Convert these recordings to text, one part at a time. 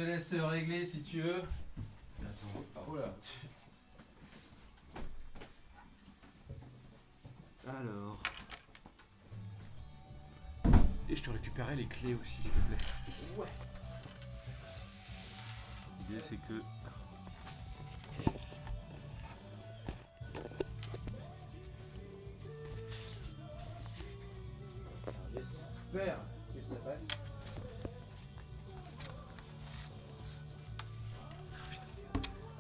Je te laisse régler si tu veux. Oh là. Alors. Et je te récupérerai les clés aussi, s'il te plaît. Ouais. L'idée c'est que. J'espère que ça passe.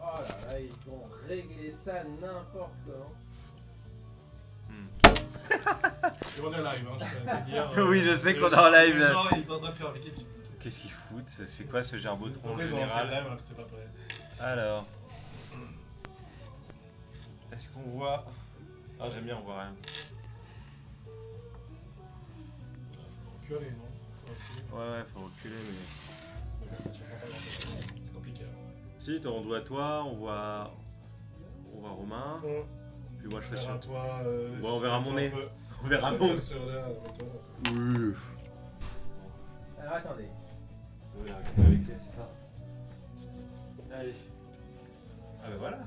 Oh là là, ils ont réglé ça n'importe comment. On est live, hein, je peux te dire. Oui, je sais qu'on est en live, Les là. gens, ils sont en train de faire, mais qu'est-ce qu'ils foutent? Qu'est-ce qu'ils foutent? C'est quoi ce gerbotron Après, ils ont lancé le live, hein, que c'est pas prêt. Alors. Est-ce qu'on voit. Ah, j'aime bien, on voit rien. Faut reculer, non? Faut reculer. Ouais, faut reculer, mais. Donc là, ça change pas grand-chose. C'est compliqué. Hein. Si, on voit toi, on voit. On voit Romain. Puis moi, je On fais verra ça. toi. Bon, on verra mon nez. On On verra mon. toi sur là, avec toi. Oui. Alors attendez. Oui, avec les, c'est ça. Allez. Ah ben voilà.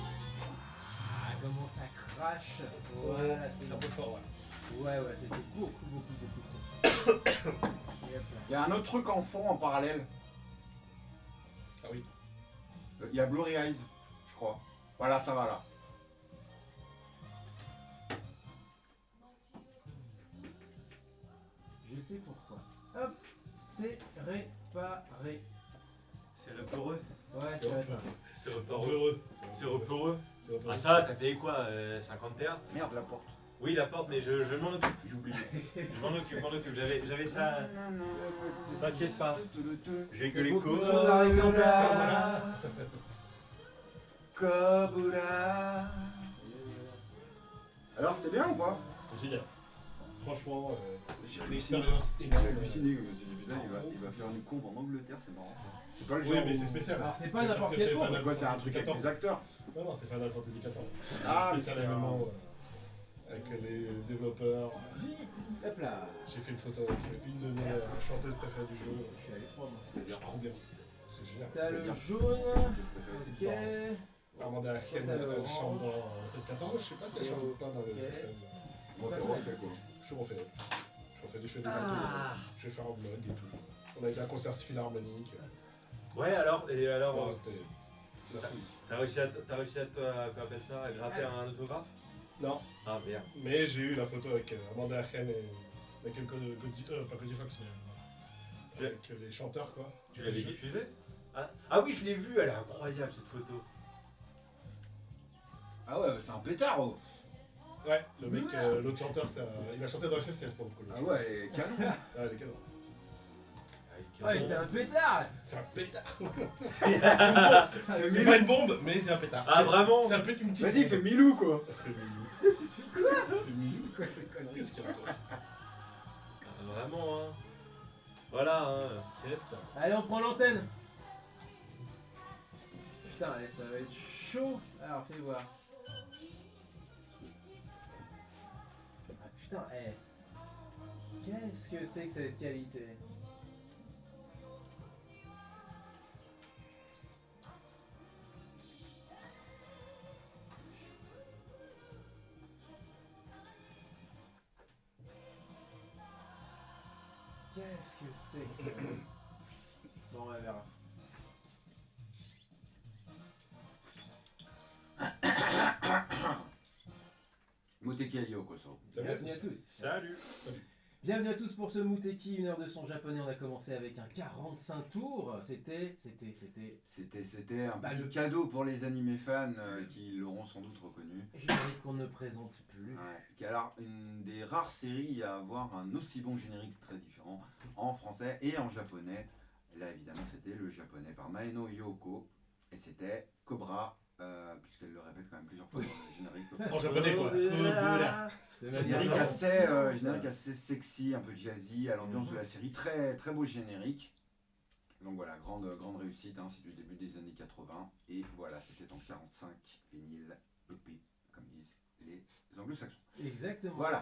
Ah, comment ça crache. Voilà, c'est C'est un bon. peu fort, ouais. Ouais, c'était beaucoup trop. Et hop là. Il y a un autre truc en fond en parallèle. Ah oui. Il y a Blurry Eyes, je crois. Voilà, ça va là. Je sais pourquoi. Hop, c'est réparé. C'est repeureux. Ouais, C'est c'est heureux. réparé. C'est Heureux. C'est repeureux. C'est heureux. Ah ça, t'as payé quoi 50 PA? Merde, la porte. Oui, la porte, mais je m'en occupe. J'ai oublié. Je m'en occupe. J'avais ça. T'inquiète pas. J'ai que les Beaucoup de cours. choses arrivent en Kobura. Kobura. Alors, c'était bien ou pas? C'est génial. Franchement, J'ai une halluciné. expérience J'ai énorme. halluciné, je me suis dit, putain, il va faire une courbe en Angleterre, c'est marrant ça. C'est pas le genre. Oui, mais où- c'est spécial. Alors, c'est pas parce n'importe que quel c'est cours. Final C'est quoi, c'est un Fantasy truc avec XIV. des acteurs? Non, c'est Final Fantasy XIV. Ah, mais spécial c'est événement avec les développeurs. Hop là. J'ai fait une photo avec une de mes chanteuses préférées du jeu. Je suis allé 3 mois. C'est trop bien. C'est génial. T'as le C'est-à-dire jaune. Je préfère essayer de voir. Ok. Amanda Aken, T'as le elle chante orange. dans le 14, je sais pas si elle chante pas dans le Ok. 16. Moi, t'es refait quoi. Je refais. Je refais des cheveux Ah. je vais faire un vlog et tout. On a été à un concert philharmonique. Ouais, alors, Oh, c'était la folie. t'as réussi à comment appelle ça, à gratter un autographe? Non, Ah merde. mais j'ai eu la photo avec Amanda Aken et avec pas Cody Fox, mais avec les chanteurs quoi. Tu l'avais diffusé? Ah oui, je l'ai vu, elle est incroyable cette photo. Ah ouais, c'est un pétard oh. Ouais, le mec, l'autre chanteur, il a chanté dans FF16 pour le coup. Ah ouais, canon. Ouais, il est canon. Ouais, c'est un pétard. C'est un pétard. Ah, C'est pas une bombe, mais c'est un pétard. Ah vraiment? C'est un peu une petite. Vas-y, fais Milou quoi. Fais Milou. Fais Milou. C'est quoi ces conneries? Qu'est-ce qu'il raconte? Vraiment hein. Voilà hein. Qu'est-ce qu'il raconte? Allez, on prend l'antenne. Putain, ça va être chaud. Alors, fais voir. Ah putain, qu'est-ce que c'est que cette qualité? Qu'est-ce que c'est que ça? Bon, on va verra. Moteki Ayo Koso. Salut à Bienvenue à tous. tous. Salut. Bienvenue à tous pour ce Muteki, une heure de son japonais. On a commencé avec un 45 tours. C'était. C'était un Bah, petit le- cadeau pour les animés fans qui l'auront sans doute reconnu. Générique qu'on ne présente plus. Ouais, qui est alors une des rares séries à avoir un aussi bon générique très différent en français et en japonais. Et là évidemment c'était le japonais par Maeno Yoko et c'était Cobra, puisqu'elle le répète quand même plusieurs fois dans le générique. En japonais quoi. Kobura. De manière Générique lente. assez sexy, un peu jazzy à l'ambiance de la série, très très beau générique. Donc voilà, grande réussite, hein, c'est du début des années 80. Et voilà, c'était en 45 vinyle EP, comme disent les anglo-saxons. Exactement. Voilà.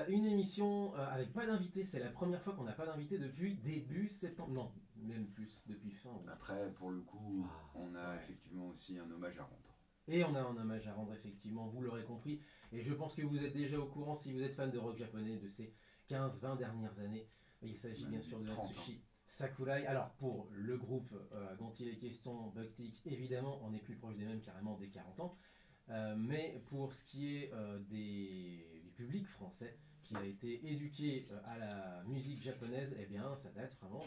Une émission avec pas d'invité, c'est la première fois qu'on n'a pas d'invité depuis début septembre. Non, même plus, depuis fin août. Après, pour le coup, on a ouais. effectivement aussi un hommage à rendre. Et on a un hommage à rendre, effectivement, vous l'aurez compris. Et je pense que vous êtes déjà au courant, si vous êtes fan de rock japonais de ces 15-20 dernières années. Il s'agit bien sûr de 30 Atsushi Sakurai. Alors, pour le groupe dont il est question, Buck-Tick, évidemment, on est plus proche des mêmes, carrément des 40 ans. Mais pour ce qui est du public français, qui a été éduqué à la musique japonaise, eh bien, ça date vraiment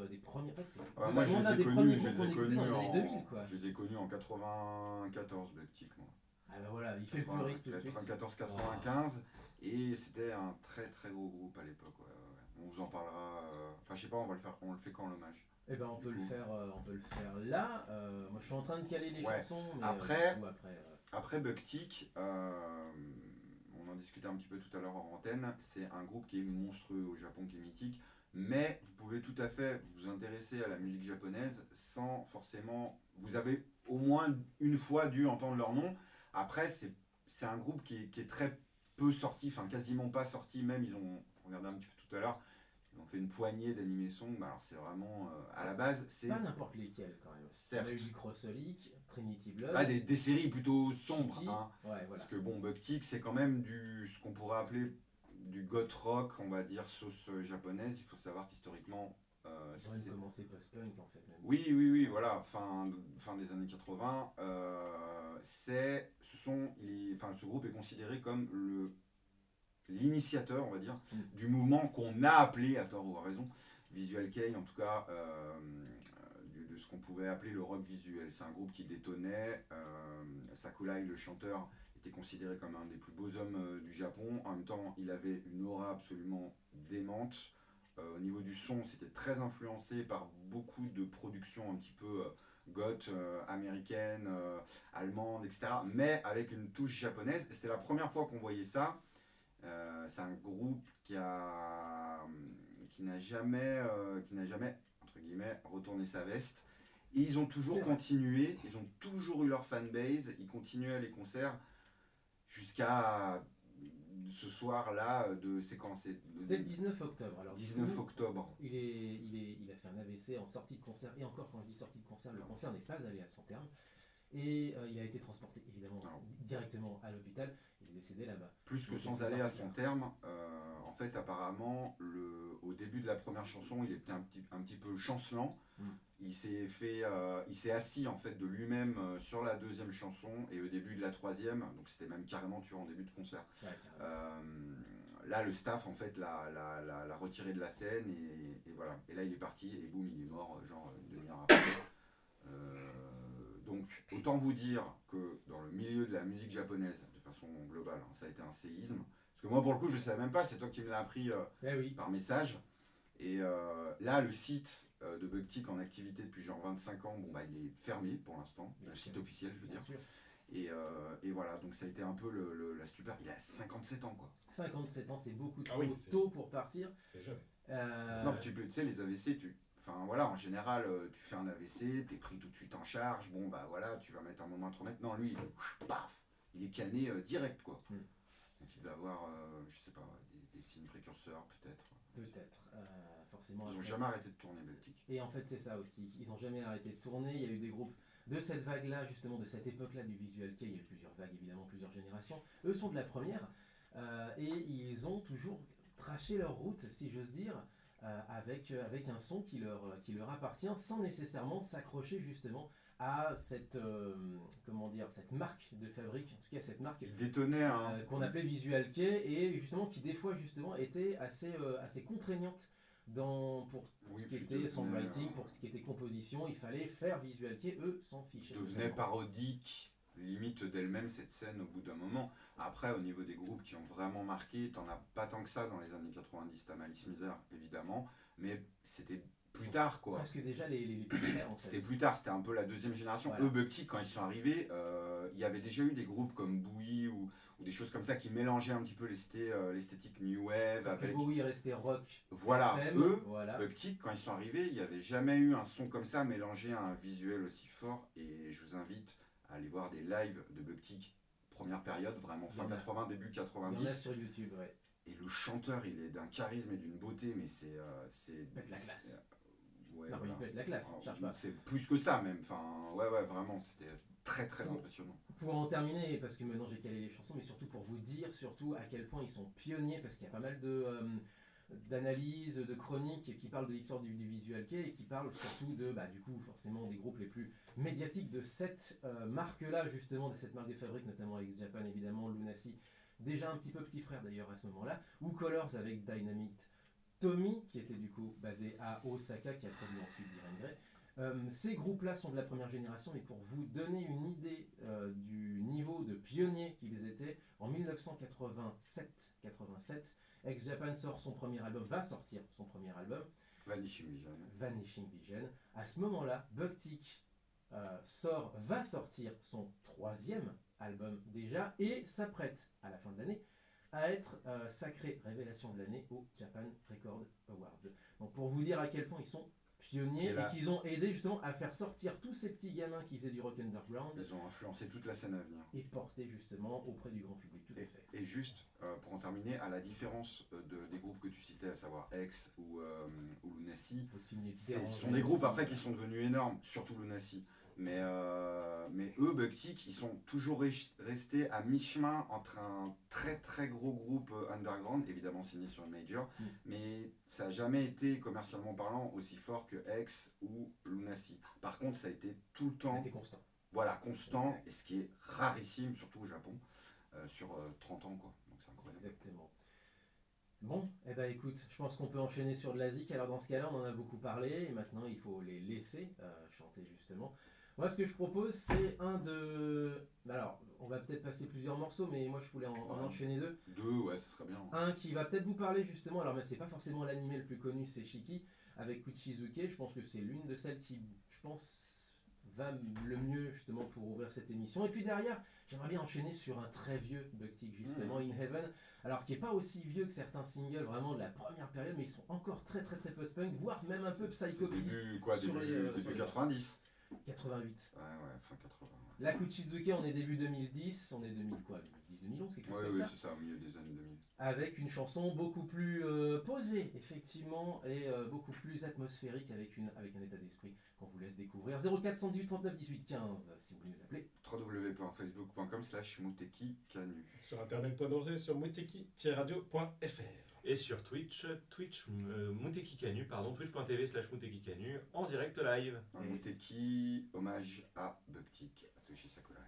des premiers. En fait, c'est Moi, je les ai connus, dans les années 2000, quoi. Je les ai connus en 94, Buck-Tick, moi. Ah ben voilà, il fait le puriste tout de suite. 94-95, et c'était un très très gros groupe à l'époque. Ouais. On vous en parlera. Enfin, je sais pas, on le fait quand l'hommage. Eh ben on peut le faire là. Moi je suis en train de caler les chansons. Mais, après Buck-Tick, on en discutait un petit peu tout à l'heure en antenne, c'est un groupe qui est monstrueux au Japon, qui est mythique, mais vous pouvez tout à fait vous intéresser à la musique japonaise sans forcément... Vous avez au moins une fois dû entendre leur nom. Après, c'est un groupe qui est très peu sorti, enfin quasiment pas sorti, même ils ont, on regardait un petit peu tout à l'heure, ils ont fait une poignée d'animés songs, alors c'est vraiment, à la base, c'est... Pas n'importe lesquels quand même. Certes. On a eu du Crossolic, Trinity Blood... des séries plutôt sombres, hein. Ouais, voilà. Parce que bon, Buck-Tick, c'est quand même ce qu'on pourrait appeler du goth rock, on va dire, sauce japonaise. Il faut savoir qu'historiquement... Ils ont même commencé post-punk en fait. Même. Oui, voilà, fin des années 80. Ce groupe est considéré comme l'initiateur, on va dire, du mouvement qu'on a appelé, à tort ou à raison, Visual Kei, en tout cas, de ce qu'on pouvait appeler le rock visuel. C'est un groupe qui détonnait. Sakurai, le chanteur, était considéré comme un des plus beaux hommes du Japon. En même temps, il avait une aura absolument démente. Au niveau du son, c'était très influencé par beaucoup de productions un petit peu goth, américaines, allemandes, etc. Mais avec une touche japonaise. C'était la première fois qu'on voyait ça. C'est un groupe qui n'a jamais, entre guillemets, retourné sa veste. Et ils ont toujours continué, ils ont toujours eu leur fanbase, ils continuaient les concerts jusqu'à ce soir-là, c'était le 19 octobre. Alors, 19 octobre. Il a fait un AVC en sortie de concert, et encore quand je dis sortie de concert, le concert n'est pas allé à son terme. Et il a été transporté évidemment directement à l'hôpital, il est décédé là-bas. Plus que sans aller à son terme, en fait apparemment, au début de la première chanson, il était un petit peu chancelant. Il s'est assis en fait de lui-même sur la deuxième chanson et au début de la troisième, donc c'était même carrément tué en début de concert. Ouais, là le staff en fait l'a retiré de la scène et voilà. Et là il est parti et boum, il est mort genre une demi-heure après. Donc autant vous dire que dans le milieu de la musique japonaise, de façon globale, ça a été un séisme. Parce que moi pour le coup je ne savais même pas, c'est toi qui me l'as appris par message. Et là le site de Buck-Tick en activité depuis genre 25 ans, il est fermé pour l'instant, le site officiel je veux dire. Et voilà, donc ça a été un peu la stupeur. Il a 57 ans quoi. 57 ans, c'est beaucoup trop tôt pour partir. C'est jeune. Non, tu sais, les AVC, enfin voilà, en général, tu fais un AVC, t'es pris tout de suite en charge, tu vas mettre un moment à te remettre. Non, lui, paf, il est canné direct quoi. Donc il va avoir, je sais pas, des signes précurseurs peut-être. Forcément. Ils n'ont jamais arrêté de tourner Buck-Tick. Et en fait, c'est ça aussi. Ils n'ont jamais arrêté de tourner. Il y a eu des groupes de cette vague-là, justement, de cette époque-là du Visual Kei. Il y a eu plusieurs vagues, évidemment, plusieurs générations. Eux sont de la première. Et ils ont toujours traché leur route, si j'ose dire, avec un son qui leur appartient, sans nécessairement s'accrocher, justement, à cette marque de fabrique, en tout cas cette marque qu'on appelait Visual Kei, et justement qui des fois justement était assez contraignante pour ce qui était songwriting, pour ce qui était composition. Il fallait faire Visual Kei, eux s'en fichaient. Devenait parodique, limite d'elle-même cette scène au bout d'un moment. Après au niveau des groupes qui ont vraiment marqué, t'en as pas tant que ça dans les années 90, t'as Malice Mizer évidemment, mais c'était plus tard quoi. Parce que déjà les plus clairs en fait. C'était plus tard, c'était un peu la deuxième génération. Voilà. Eux Buck-Tick quand ils sont arrivés, il y avait déjà eu des groupes comme Bowie ou des choses comme ça qui mélangeaient un petit peu l'esthétique New Wave avec... Bowie est resté rock. Voilà, FM, eux, voilà. Buck-Tick, quand ils sont arrivés, il n'y avait jamais eu un son comme ça mélangé à un visuel aussi fort. Et je vous invite à aller voir des lives de Buck-Tick, première période, vraiment fin 80, début Il y en a 90. sur YouTube, ouais. Et le chanteur, il est d'un charisme et d'une beauté, mais c'est... Pète la classe. Ouais, Non, mais voilà. il pète la classe, cherche pas. C'est plus que ça même, enfin, ouais, vraiment, c'était très très impressionnant. Pour en terminer, parce que maintenant j'ai calé les chansons, mais surtout pour vous dire surtout à quel point ils sont pionniers, parce qu'il y a pas mal d'analyses, de chroniques qui parlent de l'histoire du visual kei et qui parlent surtout de, du coup, forcément des groupes les plus médiatiques de cette marque-là, justement, de cette marque de fabrique, notamment X Japan, évidemment, Lunacy, déjà un petit peu petit frère d'ailleurs à ce moment-là, ou Colors avec Dynamite Tommy, qui était du coup basé à Osaka, qui a produit ensuite Diren Grey. Ces groupes-là sont de la première génération, mais pour vous donner une idée du niveau de pionniers qu'ils étaient, en 1987, X Japan va sortir son premier album, Vanishing Vision. À ce moment-là, Buck-Tick va sortir son troisième album déjà, et s'apprête à la fin de l'année à être sacrée révélation de l'année au Japan Record Awards. Donc pour vous dire à quel point ils sont pionniers et qu'ils ont aidé justement à faire sortir tous ces petits gamins qui faisaient du rock underground. Ils ont influencé toute la scène à venir. Et porté justement auprès du grand public, tout à fait. Et juste, pour en terminer, à la différence des groupes que tu citais, à savoir X ou Lunacy, ce sont des groupes après qui sont devenus énormes, surtout Lunacy. Mais eux, Buck-Tick, ils sont toujours restés à mi-chemin entre un très très gros groupe underground, évidemment signé sur le major, mais ça n'a jamais été, commercialement parlant, aussi fort que X ou Lunacy. Par contre, ça a été tout le temps... C'était constant. Voilà, constant, et ce qui est rarissime, surtout au Japon, sur 30 ans, quoi. Donc c'est incroyable. Exactement. Bon, écoute, je pense qu'on peut enchaîner sur de la zik. Alors dans ce cas-là, on en a beaucoup parlé, et maintenant il faut les laisser chanter justement. Moi, ce que je propose, c'est alors, on va peut-être passer plusieurs morceaux, mais moi je voulais en enchaîner deux. Ouais, ce serait bien. Un qui va peut-être vous parler justement, alors mais c'est pas forcément l'animé le plus connu, c'est Shiki, avec Kuchizuke. Je pense que c'est l'une de celles qui, je pense, va le mieux justement pour ouvrir cette émission. Et puis derrière, j'aimerais bien enchaîner sur un très vieux Buck-Tick justement, In Heaven, alors qui est pas aussi vieux que certains singles vraiment de la première période, mais ils sont encore très très très post-punk, voire même un peu psychobilly. Début 90. 88. Ouais, fin 80. La Kuchizuke, on est début 2010, on est 2010-2011, quelque chose comme ça. Oui, c'est ça, au milieu des années 2000. Avec une chanson beaucoup plus posée, effectivement, et beaucoup plus atmosphérique, avec un état d'esprit qu'on vous laisse découvrir. 0418 39 18 15, si vous voulez nous appeler. www.facebook.com/mutekikanu. Sur internet, sur muteki-radio.fr. Et sur Twitch, Mutekikanu, twitch.tv/Mutekikanu, en direct live. Muteki, hommage à Buck-Tick, Atsushi Sakurai.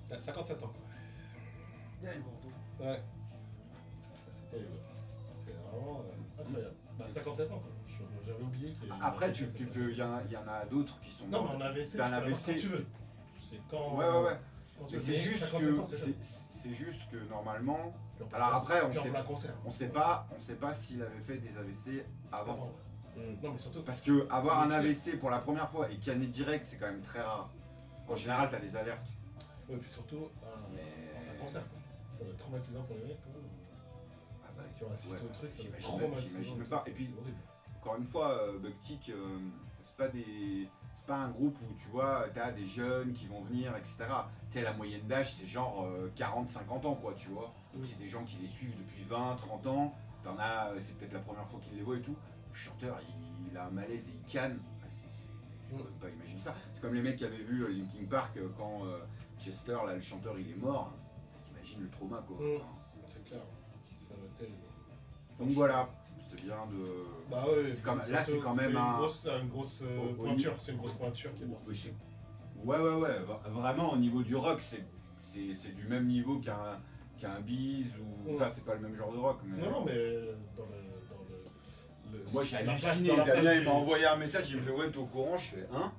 T'as 57 ans, quoi. Tellement tôt. Ouais. C'est terrible. C'est vraiment incroyable. 57 ans, quoi. J'avais oublié qu'il y avait... Après, il y en a d'autres qui sont... Non, mais en AVC, tu peux l'avoir quand tu veux. C'est quand... Ouais. Quand tu Mais veux. c'est juste 57 ans, c'est juste que normalement... Puis Alors après, on sait sait pas s'il avait fait des AVC avant. Non, mais surtout... Parce que avoir un AVC pour la première fois et canner direct, c'est quand même très rare. En général, t'as des alertes. Oui, puis surtout, un cancer, quoi. Ça va être traumatisant pour les mecs, quoi. Qui ont assisté au truc, ça va être traumatisant. J'imagine pas. Et puis, encore une fois, Buck-Tick, c'est pas un groupe où tu vois, t'as des jeunes qui vont venir, etc. T'sais, la moyenne d'âge, c'est genre 40-50 ans, quoi, tu vois. Donc c'est des gens qui les suivent depuis 20-30 ans. T'en as, c'est peut-être la première fois qu'ils les voient et tout. Le chanteur, il a un malaise et il canne. Je peux même pas imaginer ça. C'est comme les mecs qui avaient vu Linkin Park quand Chester, là, le chanteur, il est mort. T'imagines le trauma, quoi. C'est clair. Ça va être terrible. Donc voilà, c'est bien de... Bah ouais, là c'est quand même une grosse pointure, c'est une grosse pointure qui est morte. Ouais, vraiment au niveau du rock, c'est du même niveau qu'un Beez ou... Enfin c'est pas le même genre de rock, mais... Non, mais dans le... Moi j'ai halluciné, Damien il m'a envoyé un message, il me fait ouais t'es au courant, je fais hein.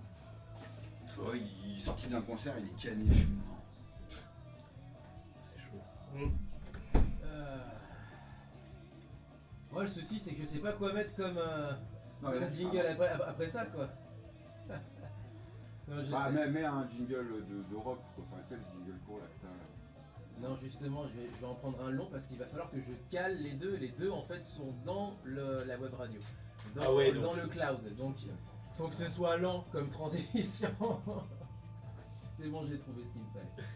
Tu vois, il est sorti d'un concert, il est canné, je suis mort. C'est chaud. Moi, le souci, c'est que je sais pas quoi mettre comme, Non, mais là, comme jingle après ça, quoi. Non, je bah, sais. mets un jingle de rock, quoi. Enfin, tu sais, le jingle court là que t'as là. Non, justement, je vais en prendre un long parce qu'il va falloir que je cale les deux. Les deux, en fait, sont dans la web radio. Ah ouais, Dans donc. le cloud. Donc, faut que ce soit lent comme transition. C'est bon, j'ai trouvé ce qu'il me fallait.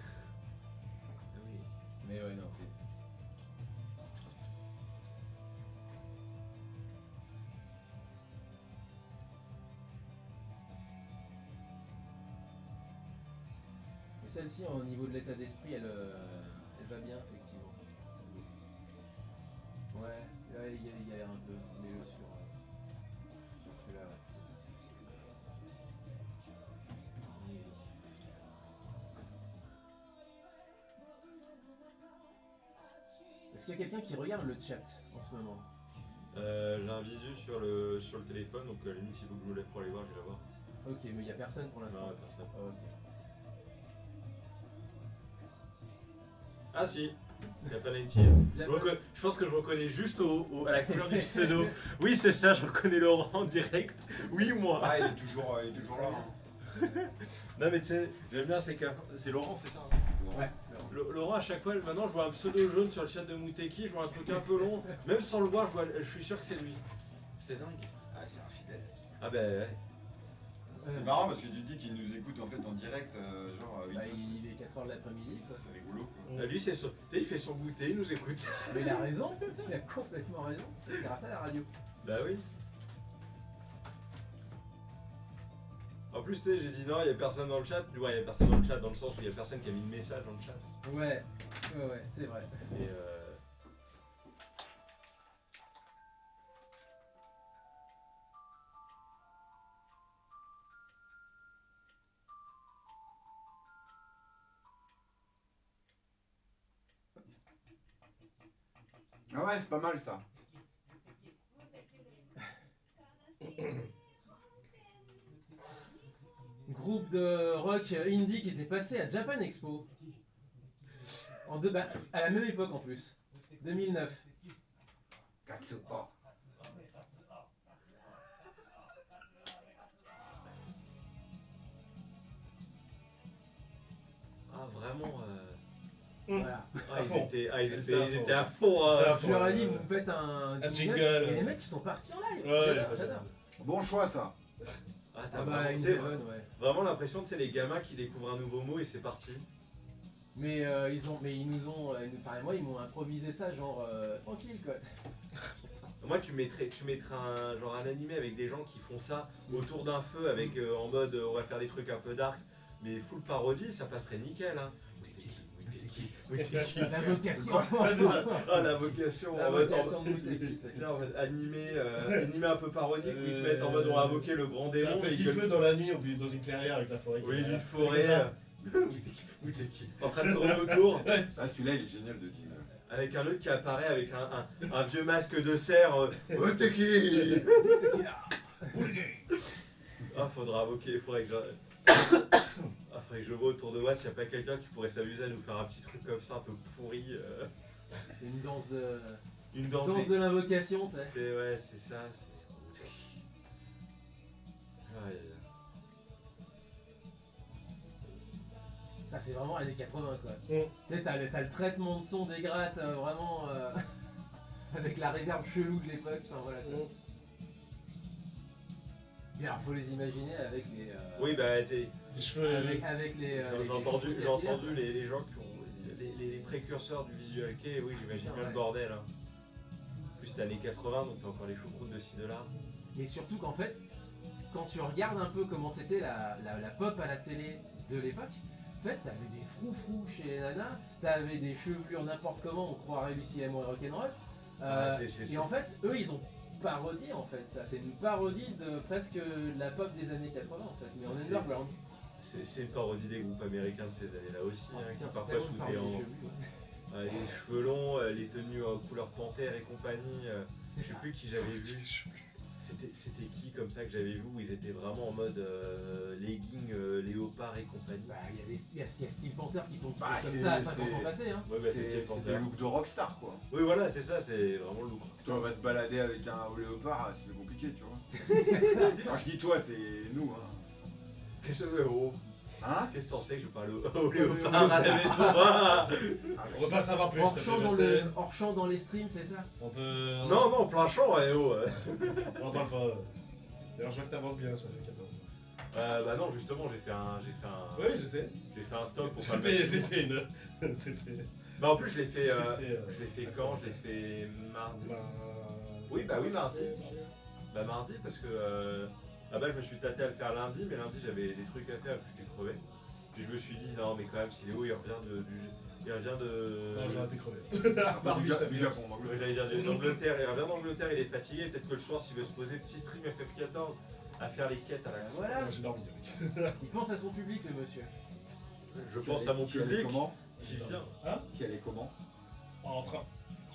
Oui. Mais ouais, non, c'est... Mais celle-ci, au niveau de l'état d'esprit, elle va bien, effectivement. Ouais, là, il galère un peu, mais sur celui-là, ouais. Est-ce qu'il y a quelqu'un qui regarde le chat en ce moment? J'ai un visu sur le téléphone, donc à la limite, s'il faut que je me lève pour aller voir, j'irai voir. Ok, mais il n'y a personne pour l'instant. Non, personne. Ah, ok. Ah si, il y a pas d'NT. Je pense que je reconnais juste à la couleur du pseudo. Oui, c'est ça, je reconnais Laurent en direct. Oui, moi. Ah, il est toujours là. Hein. Non, mais tu sais, j'aime bien, c'est Laurent, c'est ça. Ouais. Laurent, à chaque fois, maintenant, je vois un pseudo jaune sur le chat de Mouteki, je vois un truc un peu long. Même sans le voir, je suis sûr que c'est lui. C'est dingue. Ah, c'est un fidèle. Ah ben ouais. C'est marrant parce que tu dis qu'il nous écoute en fait en direct, genre à 8h. Bah, il est 4h de l'après-midi, quoi. C'est rigolo quoi. Lui, tu sais, il fait son goûter, il nous écoute. Mais il a raison, il a complètement raison. C'est grâce à la radio. Bah oui. En plus, tu sais, j'ai dit non, il n'y a personne dans le chat. Ouais, il n'y a personne dans le chat, dans le sens où il n'y a personne qui a mis de message dans le chat. Ouais, c'est vrai. Et Ah ouais, c'est pas mal ça. Groupe de rock indie qui était passé à Japan Expo. À la même époque en plus. 2009. Katsupa. ah, vraiment. Voilà. Ah, fond. ils étaient à fond. C'était à Je leur ai dit, vous faites un jingle. Et les mecs ils sont partis en live. Ouais, J'adore, ouais, j'adore. Bon choix ça. Ah, t'as Ah bah, vraiment, une tu sais, bonne, ouais. vraiment l'impression, tu sais, les gamins qui découvrent un nouveau mot et c'est parti. Mais ils nous ont, enfin moi ils m'ont improvisé ça genre tranquille quoi. Moi, tu mettrais un animé avec des gens qui font ça autour d'un feu, avec en mode on va faire des trucs un peu dark, mais full parodie, ça passerait nickel. Hein. La vocation. Ouais, c'est ça. Ah, la vocation. La en mode- vocation de en- Mouteki. tu sais, en fait, animé un peu parodique, où ils te mettent en mode on va invoquer le grand Un démon. petit et feu dans la nuit, dans une clairière avec la forêt. Oui, d'une Comme forêt. ça. Mouteki. En train de tourner autour. Ouais, Ah, celui-là il est génial de jingle. Avec un autre qui apparaît avec un vieux masque de cerf. Mouteki. Ah, faudrait que je vois autour de moi s'il n'y a pas quelqu'un qui pourrait s'amuser à nous faire un petit truc comme ça, un peu pourri. Une danse de. Une danse. Danse de l'invocation, tu sais. Ouais, c'est ça. Ouais. Ça c'est vraiment années 80 quoi. Mm. Tu sais, t'as le traitement de son des grattes vraiment avec la reverb chelou de l'époque, enfin voilà quoi. Et alors faut les imaginer avec les. Oui, bah, tu Les cheveux. avec les. j'ai entendu les gens qui ont. Les précurseurs du visual kei, oui, j'imagine Putain, bien ouais. le bordel. Hein. En plus, c'était années 80, donc t'as encore les choucroutes de ci, de là. Et surtout qu'en fait, quand tu regardes un peu comment c'était la pop à la télé de l'époque, en fait t'avais des froufrous chez les nanas, t'avais des chevelures n'importe comment, on croirait Lucie Amour et Rock'n'Roll. Et en fait, eux ils ont parodié en fait ça, c'est une parodie de presque la pop des années 80 en fait, mais en C'est- underground. C'est une parodie des groupes américains de ces années-là aussi, Oh, hein, putain, qui c'est parfois se tellement une foutaient parodie en. de chevelure, ouais. Les cheveux longs, les tenues couleur panthère et compagnie. C'est Je sais ça. plus qui j'avais vu. C'était qui comme ça que j'avais vu où ils étaient vraiment en mode legging, léopard et compagnie. Bah, il y a Steel Panther qui tombe Bah, comme c'est- ça à 50 c'est- ans passés. Hein. Ouais, bah, c'est Steel C'est Panther. des looks de rockstar quoi. Oui, voilà, c'est ça, c'est vraiment le look. Toi, on va te balader avec un haut léopard, c'est plus compliqué, tu vois. Quand je dis toi, c'est nous, hein. Qu'est-ce que oh, Hein? qu'est-ce que t'en sais que je parle au léopard à la maison hein. On veut pas savoir plus. Hors champ dans les streams, c'est ça? On peut. Non, plein champ, oh. On en parle pas. D'ailleurs, je vois que t'avances bien sur le 14. Bah non, justement, j'ai fait un Oui, je sais. stop pour faire le C'était. maximum. C'était une. C'était. Bah en plus, je l'ai fait C'était. quand? Je l'ai fait mardi. Bah, Oui, bah oui, mardi. Bah mardi parce que là-bas je me suis tâté à le faire lundi, mais lundi j'avais des trucs à faire, j'étais crevé. Puis je me suis dit non mais quand même si Léo il revient de. Non, j'aurais été crevé. Du Japon, moi. Ouais, j'allais dire d'Angleterre, il revient d'Angleterre, il est fatigué, peut-être que le soir s'il veut se poser petit stream FF14 à faire les quêtes à la con. Voilà, J'ai dormi avec. il pense à son public, le monsieur. Je pense à mon Qui allait public comment? qui vient. Qui allait comment? En train.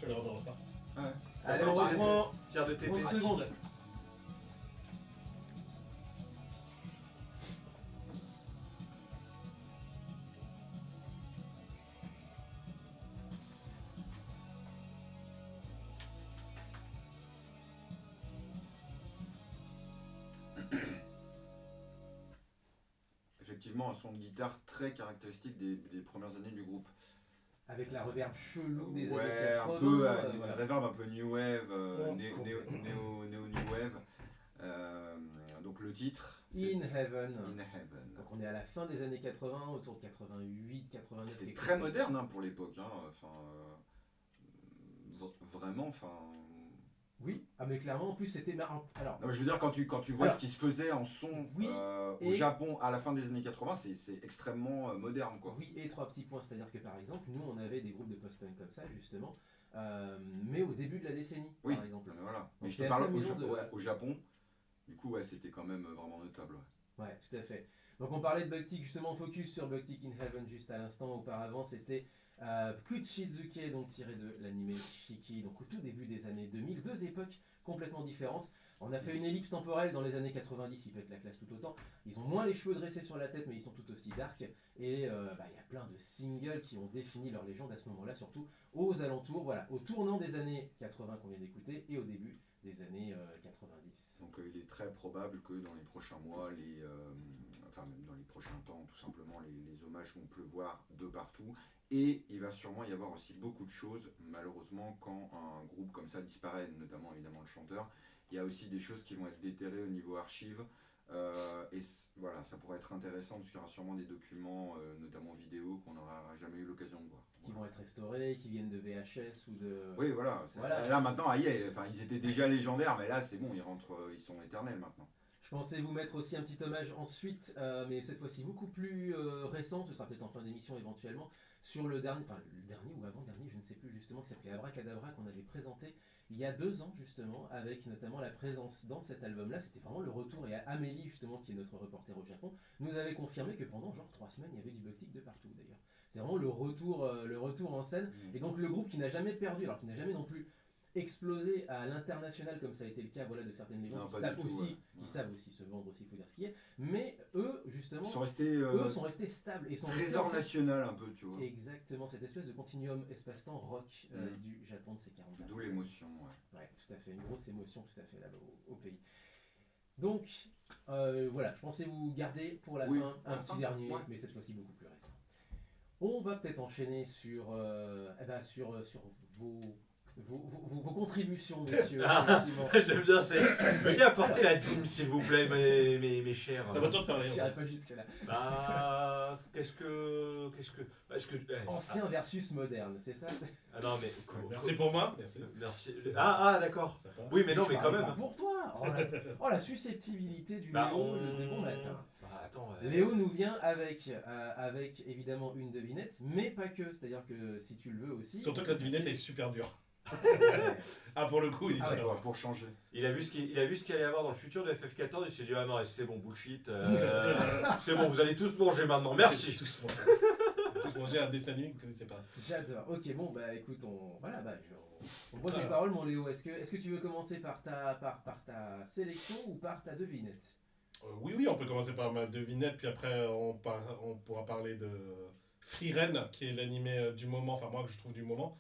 Je vais aller en Star. Allez, on D'accord, reprend Pierre de TP. 11 secondes. Effectivement, un son de guitare très caractéristique des premières années du groupe. Avec la reverb chelou des années Ouais, 80. un peu, une voilà. reverb un peu new wave, Ouais, néo-new wave. Donc le titre, c'est In Heaven. In Heaven. Donc on est à la fin des années 80, autour de 88, 89. C'était quelque très chose comme ça. moderne hein, pour l'époque. Hein. Enfin, vraiment, enfin. Oui, ah mais clairement en plus c'était marrant. Alors, Non, mais je veux dire, quand tu vois ce qui se faisait en son Oui, au et- Japon à la fin des années 80, c'est extrêmement moderne quoi. oui, et 3 petits points, c'est-à-dire que par exemple, nous on avait des groupes de post-punk comme ça justement, mais au début de la décennie, Oui, par exemple. voilà. Mais je c'est te parle assez au, amusant Japon, de- ouais, au Japon, du coup, ouais, c'était quand même vraiment notable. Ouais. Ouais, tout à fait. Donc on parlait de Bugtick, justement, focus sur Bugtick in Heaven juste à l'instant. Auparavant, c'était Kuchizuke, donc tiré de l'anime Shiki, donc au tout début des années 2000. Deux époques complètement différentes. On a fait une ellipse temporelle dans les années 90, ils pètent la classe tout autant. Ils ont moins les cheveux dressés sur la tête, mais ils sont tout aussi dark. Et il y a plein de singles qui ont défini leur légende à ce moment-là, surtout aux alentours, voilà, au tournant des années 80 qu'on vient d'écouter et au début des années 90. Donc il est très probable que dans les prochains mois, enfin même dans les prochains temps, tout simplement, les hommages vont pleuvoir de partout. Et il va sûrement y avoir aussi beaucoup de choses, malheureusement, quand un groupe comme ça disparaît, notamment évidemment le chanteur. Il y a aussi des choses qui vont être déterrées au niveau archive. Voilà, ça pourrait être intéressant parce qu'il y aura sûrement des documents, notamment vidéo, qu'on n'aura jamais eu l'occasion de voir. Qui vont être restaurés, qui viennent de VHS ou de... Oui, voilà. Voilà. Là maintenant, enfin, ils étaient déjà légendaires, mais là c'est bon, ils sont éternels maintenant. Je pensais vous mettre aussi un petit hommage ensuite, mais cette fois-ci beaucoup plus récent, ce sera peut-être en fin d'émission éventuellement, sur le dernier ou avant-dernier, je ne sais plus justement, qui s'appelait Abracadabra, qu'on avait présenté il y a 2 ans justement, avec notamment la présence dans cet album-là, c'était vraiment le retour, et Amélie justement, qui est notre reporter au Japon, nous avait confirmé que pendant genre 3 semaines, il y avait du Bugtick de partout d'ailleurs. C'est vraiment le retour en scène, et donc le groupe qui n'a jamais perdu, alors qui n'a jamais non plus explosé à l'international comme ça a été le cas, voilà, de certaines légendes Non, qui pas savent du tout, aussi, ouais. qui savent aussi se vendre aussi, il faut dire ce qui est, mais eux justement, Ils sont restés eux sont restés stables et sont restés, trésor en fait, national un peu, tu vois. exactement cette espèce de continuum espace-temps rock du Japon de ces 40 D'où l'émotion, ouais. Ouais, tout à fait, une grosse émotion tout à fait là-bas au pays. Donc voilà, je pensais vous garder pour la Oui, fin un petit dernier, ouais. mais cette fois-ci beaucoup plus récent. On va peut-être enchaîner sur vos contributions, messieurs. effectivement. J'aime bien, c'est. Veuillez apporter la team, s'il vous plaît, mes chers. Ça va toi de parler. Je en n'irai fait. pas jusque-là. Bah. Qu'est-ce que. Ancien versus moderne, c'est ça? Ah non, mais. Merci pour moi. Merci. Merci. Ah, d'accord. Ça va. Oui, mais non, Je mais quand parlais même. pas pour toi. Oh la susceptibilité du Bah, Léo le bon matin. Bah, attends. Léo nous vient avec évidemment une devinette, mais pas que. C'est-à-dire que si tu le veux aussi. Surtout que la devinette est super dure. Ah, pour le coup, il est Ah super ouais. dur. Pour changer. Il a vu ce qu'il allait y avoir dans le futur de FF14, il s'est dit ah non, c'est bon, bullshit. C'est bon, vous allez tous plonger maintenant, merci. Tous, moi. Bon, j'ai un dessin animé que vous ne connaissez pas. J'adore. Ok, bon, bah écoute, on boit les paroles, mon Léo. Est-ce que tu veux commencer par ta sélection ou par ta devinette? Oui, on peut commencer par ma devinette, puis après on pourra parler de Frieren, qui est l'animé du moment, enfin moi que je trouve du moment,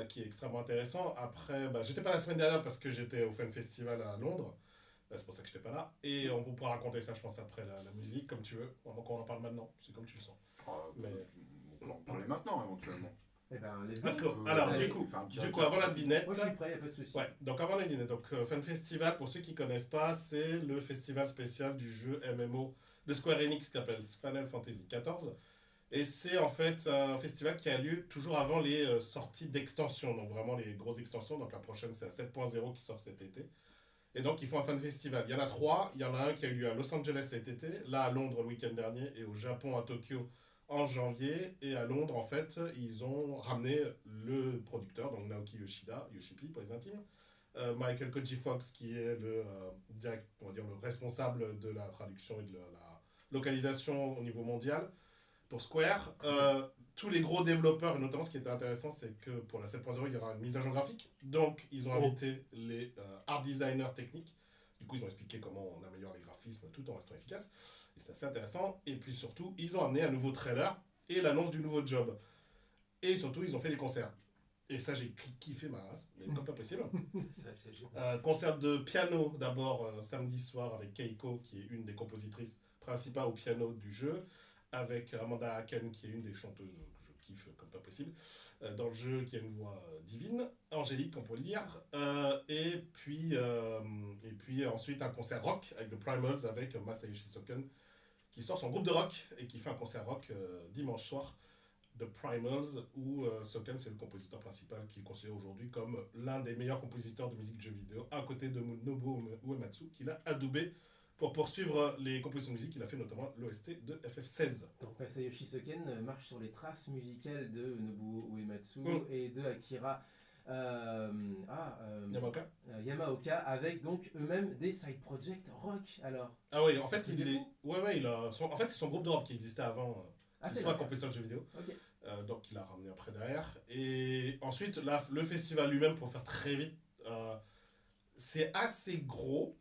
qui est extrêmement intéressant. Après, j'étais pas la semaine dernière parce que j'étais au Fan Festival à Londres, c'est pour ça que j'étais pas là, et on pourra raconter ça je pense après la musique, comme tu veux, on en parle maintenant, c'est comme tu le sens. Mais... On peut en parler maintenant éventuellement. Eh ben, les D'accord. Alors, allez. du coup, avant la devinette. Moi je suis prêt, y a pas de souci. Ouais, donc avant la devinette. Donc, Fan Festival, pour ceux qui connaissent pas, c'est le festival spécial du jeu MMO de Square Enix qui s'appelle Final Fantasy XIV. Et c'est en fait un festival qui a lieu toujours avant les sorties d'extensions, donc vraiment les grosses extensions. Donc la prochaine, c'est la 7.0 qui sort cet été. Et donc, ils font un fan festival. Il y en a 3. Il y en a un qui a eu lieu à Los Angeles cet été, là à Londres le week-end dernier, et au Japon à Tokyo en janvier. Et à Londres, en fait, ils ont ramené le producteur, donc Naoki Yoshida, Yoshipi pour les intimes, Michael Koji Fox, qui est on va dire le responsable de la traduction et de la localisation au niveau mondial pour Square. Tous les gros développeurs, et notamment ce qui était intéressant, c'est que pour la 7.0, il y aura une mise à jour graphique. Donc, ils ont invité les art designers techniques. Du coup, ils ont expliqué comment on améliore les graphismes tout en restant efficace. Et c'est assez intéressant. Et puis surtout, ils ont amené un nouveau trailer et l'annonce du nouveau job. Et surtout, ils ont fait des concerts. Et ça, j'ai kiffé ma race, mais comme pas possible. Concert de piano d'abord samedi soir avec Keiko, qui est une des compositrices principales au piano du jeu, avec Amanda Haken, qui est une des chanteuses que je kiffe comme pas possible, dans le jeu, qui a une voix divine, angélique, on peut le dire. Et puis ensuite un concert rock avec The Primals, avec Masayoshi Soken, qui sort son groupe de rock et qui fait un concert rock dimanche soir. The Primals, où Soken, c'est le compositeur principal, qui est considéré aujourd'hui comme l'un des meilleurs compositeurs de musique de jeux vidéo, à côté de Nobuo Uematsu, qu'il a adoubé pour poursuivre les compositions de musique. Il a fait notamment l'OST de FF16. Donc Masayoshi Soken marche sur les traces musicales de Nobuo Uematsu et de Akira Yamaoka, avec donc eux-mêmes des side projects rock. Alors. Ah oui, en fait, en fait, c'est son groupe de rock qui existait avant qu'il soit compositeur de jeux vidéo. Okay. Donc il a ramené après derrière. Et ensuite, là, le festival lui-même, pour faire très vite, c'est assez gros.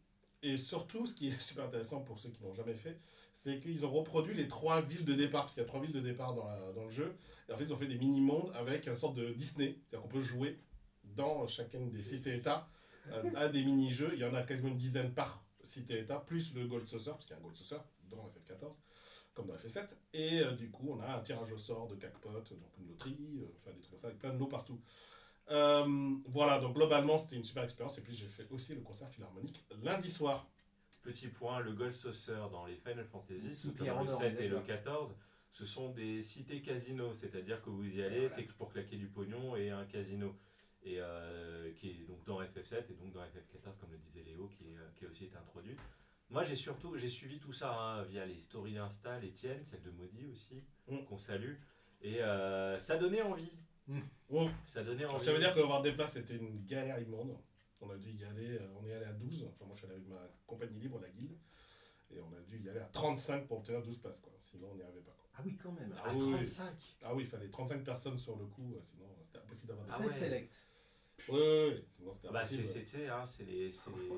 Et surtout, ce qui est super intéressant pour ceux qui n'ont jamais fait, c'est qu'ils ont reproduit les 3 villes de départ, parce qu'il y a 3 villes de départ dans le jeu. Et en fait, ils ont fait des mini-mondes avec une sorte de Disney. C'est-à-dire qu'on peut jouer dans chacune des cités-états à des mini-jeux. Il y en a quasiment une dizaine par cité-état, plus le Gold Saucer, parce qu'il y a un Gold Saucer dans FF14, comme dans FF7. Et du coup, on a un tirage au sort de jackpot, donc une loterie, enfin des trucs comme ça, avec plein de lots partout. Voilà, donc globalement c'était une super expérience. Et puis j'ai fait aussi le concert philharmonique lundi soir. Petit point, le Gold Saucer dans les Final Fantasy, Sous le 7 et le 14, ce sont des cités casinos, c'est-à-dire que vous y allez, c'est pour claquer du pognon et un casino. Et qui est donc dans FF7 et donc dans FF14, comme le disait Léo, qui a aussi été introduit. Moi j'ai suivi tout ça via les stories Insta, les tiennes, celle de Maudit aussi, qu'on salue. Et ça donnait envie. Ça donnait envie. Ça veut dire qu'avoir des places c'était une galère immonde. On a dû y aller, on est allé à 12, enfin moi je suis allé avec ma compagnie libre, la guilde, et on a dû y aller à 35 pour obtenir 12 places, quoi. Sinon on n'y arrivait pas, quoi. Ah oui, quand même. À 35. Ah oui, il fallait 35 personnes sur le coup, sinon c'était impossible d'avoir des places. Select. Oui, sinon c'était impossible.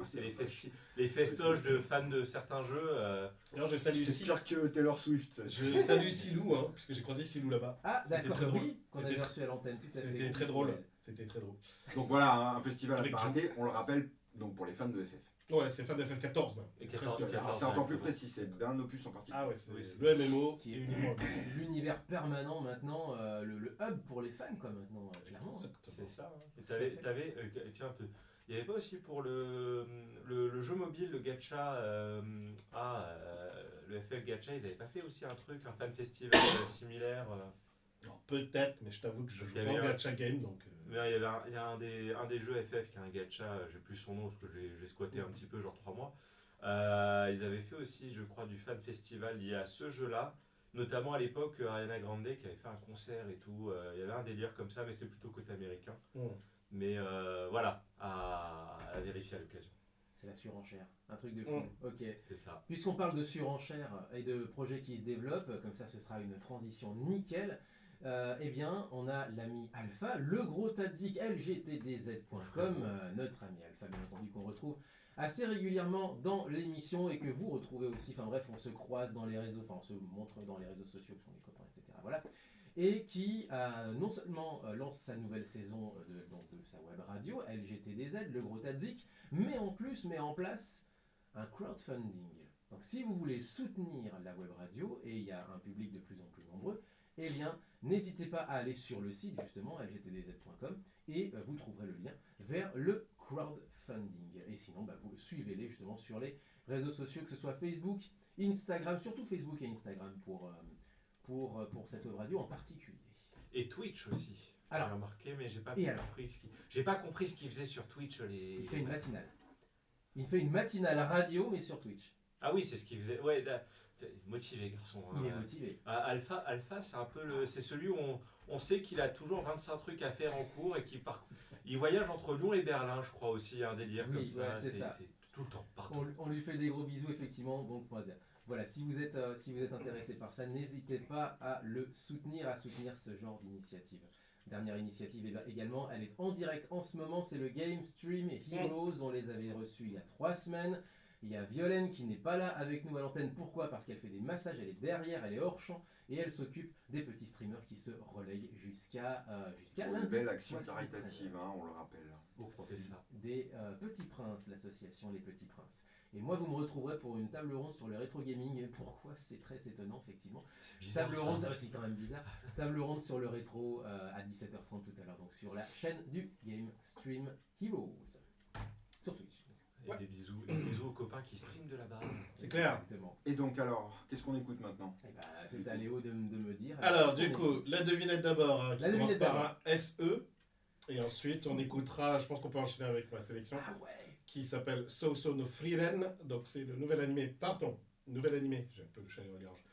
C'est les festoches de fans de certains jeux. Alors je salue c'est pire que Taylor Swift. Je salue Silou, puisque j'ai croisé Silou là-bas. Ah d'accord, très drôle. Qu'on avait reçu à l'antenne, tout à fait. C'était très drôle. C'était très drôle. Donc voilà, un festival à pas rater, on le rappelle, donc pour les fans de FF. Ouais, c'est fan de FF14. C'est encore plus précis, c'est d'un opus en particulier. Ah ouais, c'est le MMO qui est l'univers permanent maintenant, le hub pour les fans, quoi, maintenant, clairement. C'est ça. Tiens, un peu. Il n'y avait pas aussi pour le jeu mobile, le gacha, le FF Gacha, ils n'avaient pas fait aussi un truc, un fan festival similaire Non, peut-être, mais je t'avoue que je joue pas au gacha game, donc... Il y a un des jeux FF qui a un gacha, j'ai plus son nom parce que j'ai squatté un petit peu, genre 3 mois. Ils avaient fait aussi, je crois, du fan festival lié à ce jeu-là, notamment à l'époque Ariana Grande qui avait fait un concert et tout. Il y avait un délire comme ça, mais c'était plutôt côté américain. Mais voilà, à vérifier à l'occasion. C'est la surenchère, un truc de fou. Ok. C'est ça. Puisqu'on parle de surenchère et de projets qui se développent, comme ça ce sera une transition nickel. eh bien, on a l'ami Alpha, le gros Tadzik, lgtdz.com, notre ami Alpha, bien entendu, qu'on retrouve assez régulièrement dans l'émission et que vous retrouvez aussi. Enfin bref, on se croise dans les réseaux, enfin on se montre dans les réseaux sociaux, qui sont des copains, etc. Voilà. Et qui non seulement lance sa nouvelle saison de sa web radio, LGTDZ, le gros Tadzik, mais en plus met en place un crowdfunding. Donc si vous voulez soutenir la web radio, et il y a un public de plus en plus nombreux, eh bien n'hésitez pas à aller sur le site justement lgtdz.com et vous trouverez le lien vers le crowdfunding. Et sinon, vous suivez-les justement sur les réseaux sociaux, que ce soit Facebook, Instagram, surtout Facebook et Instagram pour cette web radio en particulier. Et Twitch aussi. Alors, j'ai remarqué, mais j'ai pas compris ce qu'il faisait sur Twitch. Il fait une matinale. Il fait une matinale radio, mais sur Twitch. Ah oui, c'est ce qu'il faisait. Ouais, là, motivé, garçon. Il est motivé. Alpha, c'est un peu c'est celui où on sait qu'il a toujours 25 trucs à faire en cours et il voyage entre Lyon et Berlin, je crois aussi, un délire comme ça. Ouais, c'est tout le temps, partout. On lui fait des gros bisous, effectivement. Donc, voilà, si vous êtes intéressé par ça, n'hésitez pas à le soutenir, à soutenir ce genre d'initiative. Dernière initiative également, elle est en direct en ce moment, c'est le Game Stream Heroes. On les avait reçus il y a 3 semaines. Il y a Violaine qui n'est pas là avec nous à l'antenne. Pourquoi? Parce qu'elle fait des massages, elle est derrière, elle est hors champ et elle s'occupe des petits streamers qui se relayent jusqu'à lundi. Une belle action caritative, hein, on le rappelle. Au profit des Petits Princes, l'association Les Petits Princes. Et moi, vous me retrouverez pour une table ronde sur le rétro gaming. Pourquoi? C'est très étonnant, effectivement. C'est bizarre. Table ronde, c'est quand même bizarre. Table ronde sur le rétro à 17h30 tout à l'heure, donc sur la chaîne du Game Stream Heroes. Sur Twitch. Et des bisous aux copains qui streament de là-bas. C'est clair. Exactement. Et donc alors, qu'est-ce qu'on écoute maintenant? C'est à Léo de me dire. Alors, du coup, la devinette d'abord, hein, qui La commence devinette par un SE. Et ensuite, on écoutera, je pense qu'on peut enchaîner avec ma sélection, Ah ouais. qui s'appelle So So no Frieren. Donc, c'est le nouvel animé, j'ai un peu le chat à la gorge.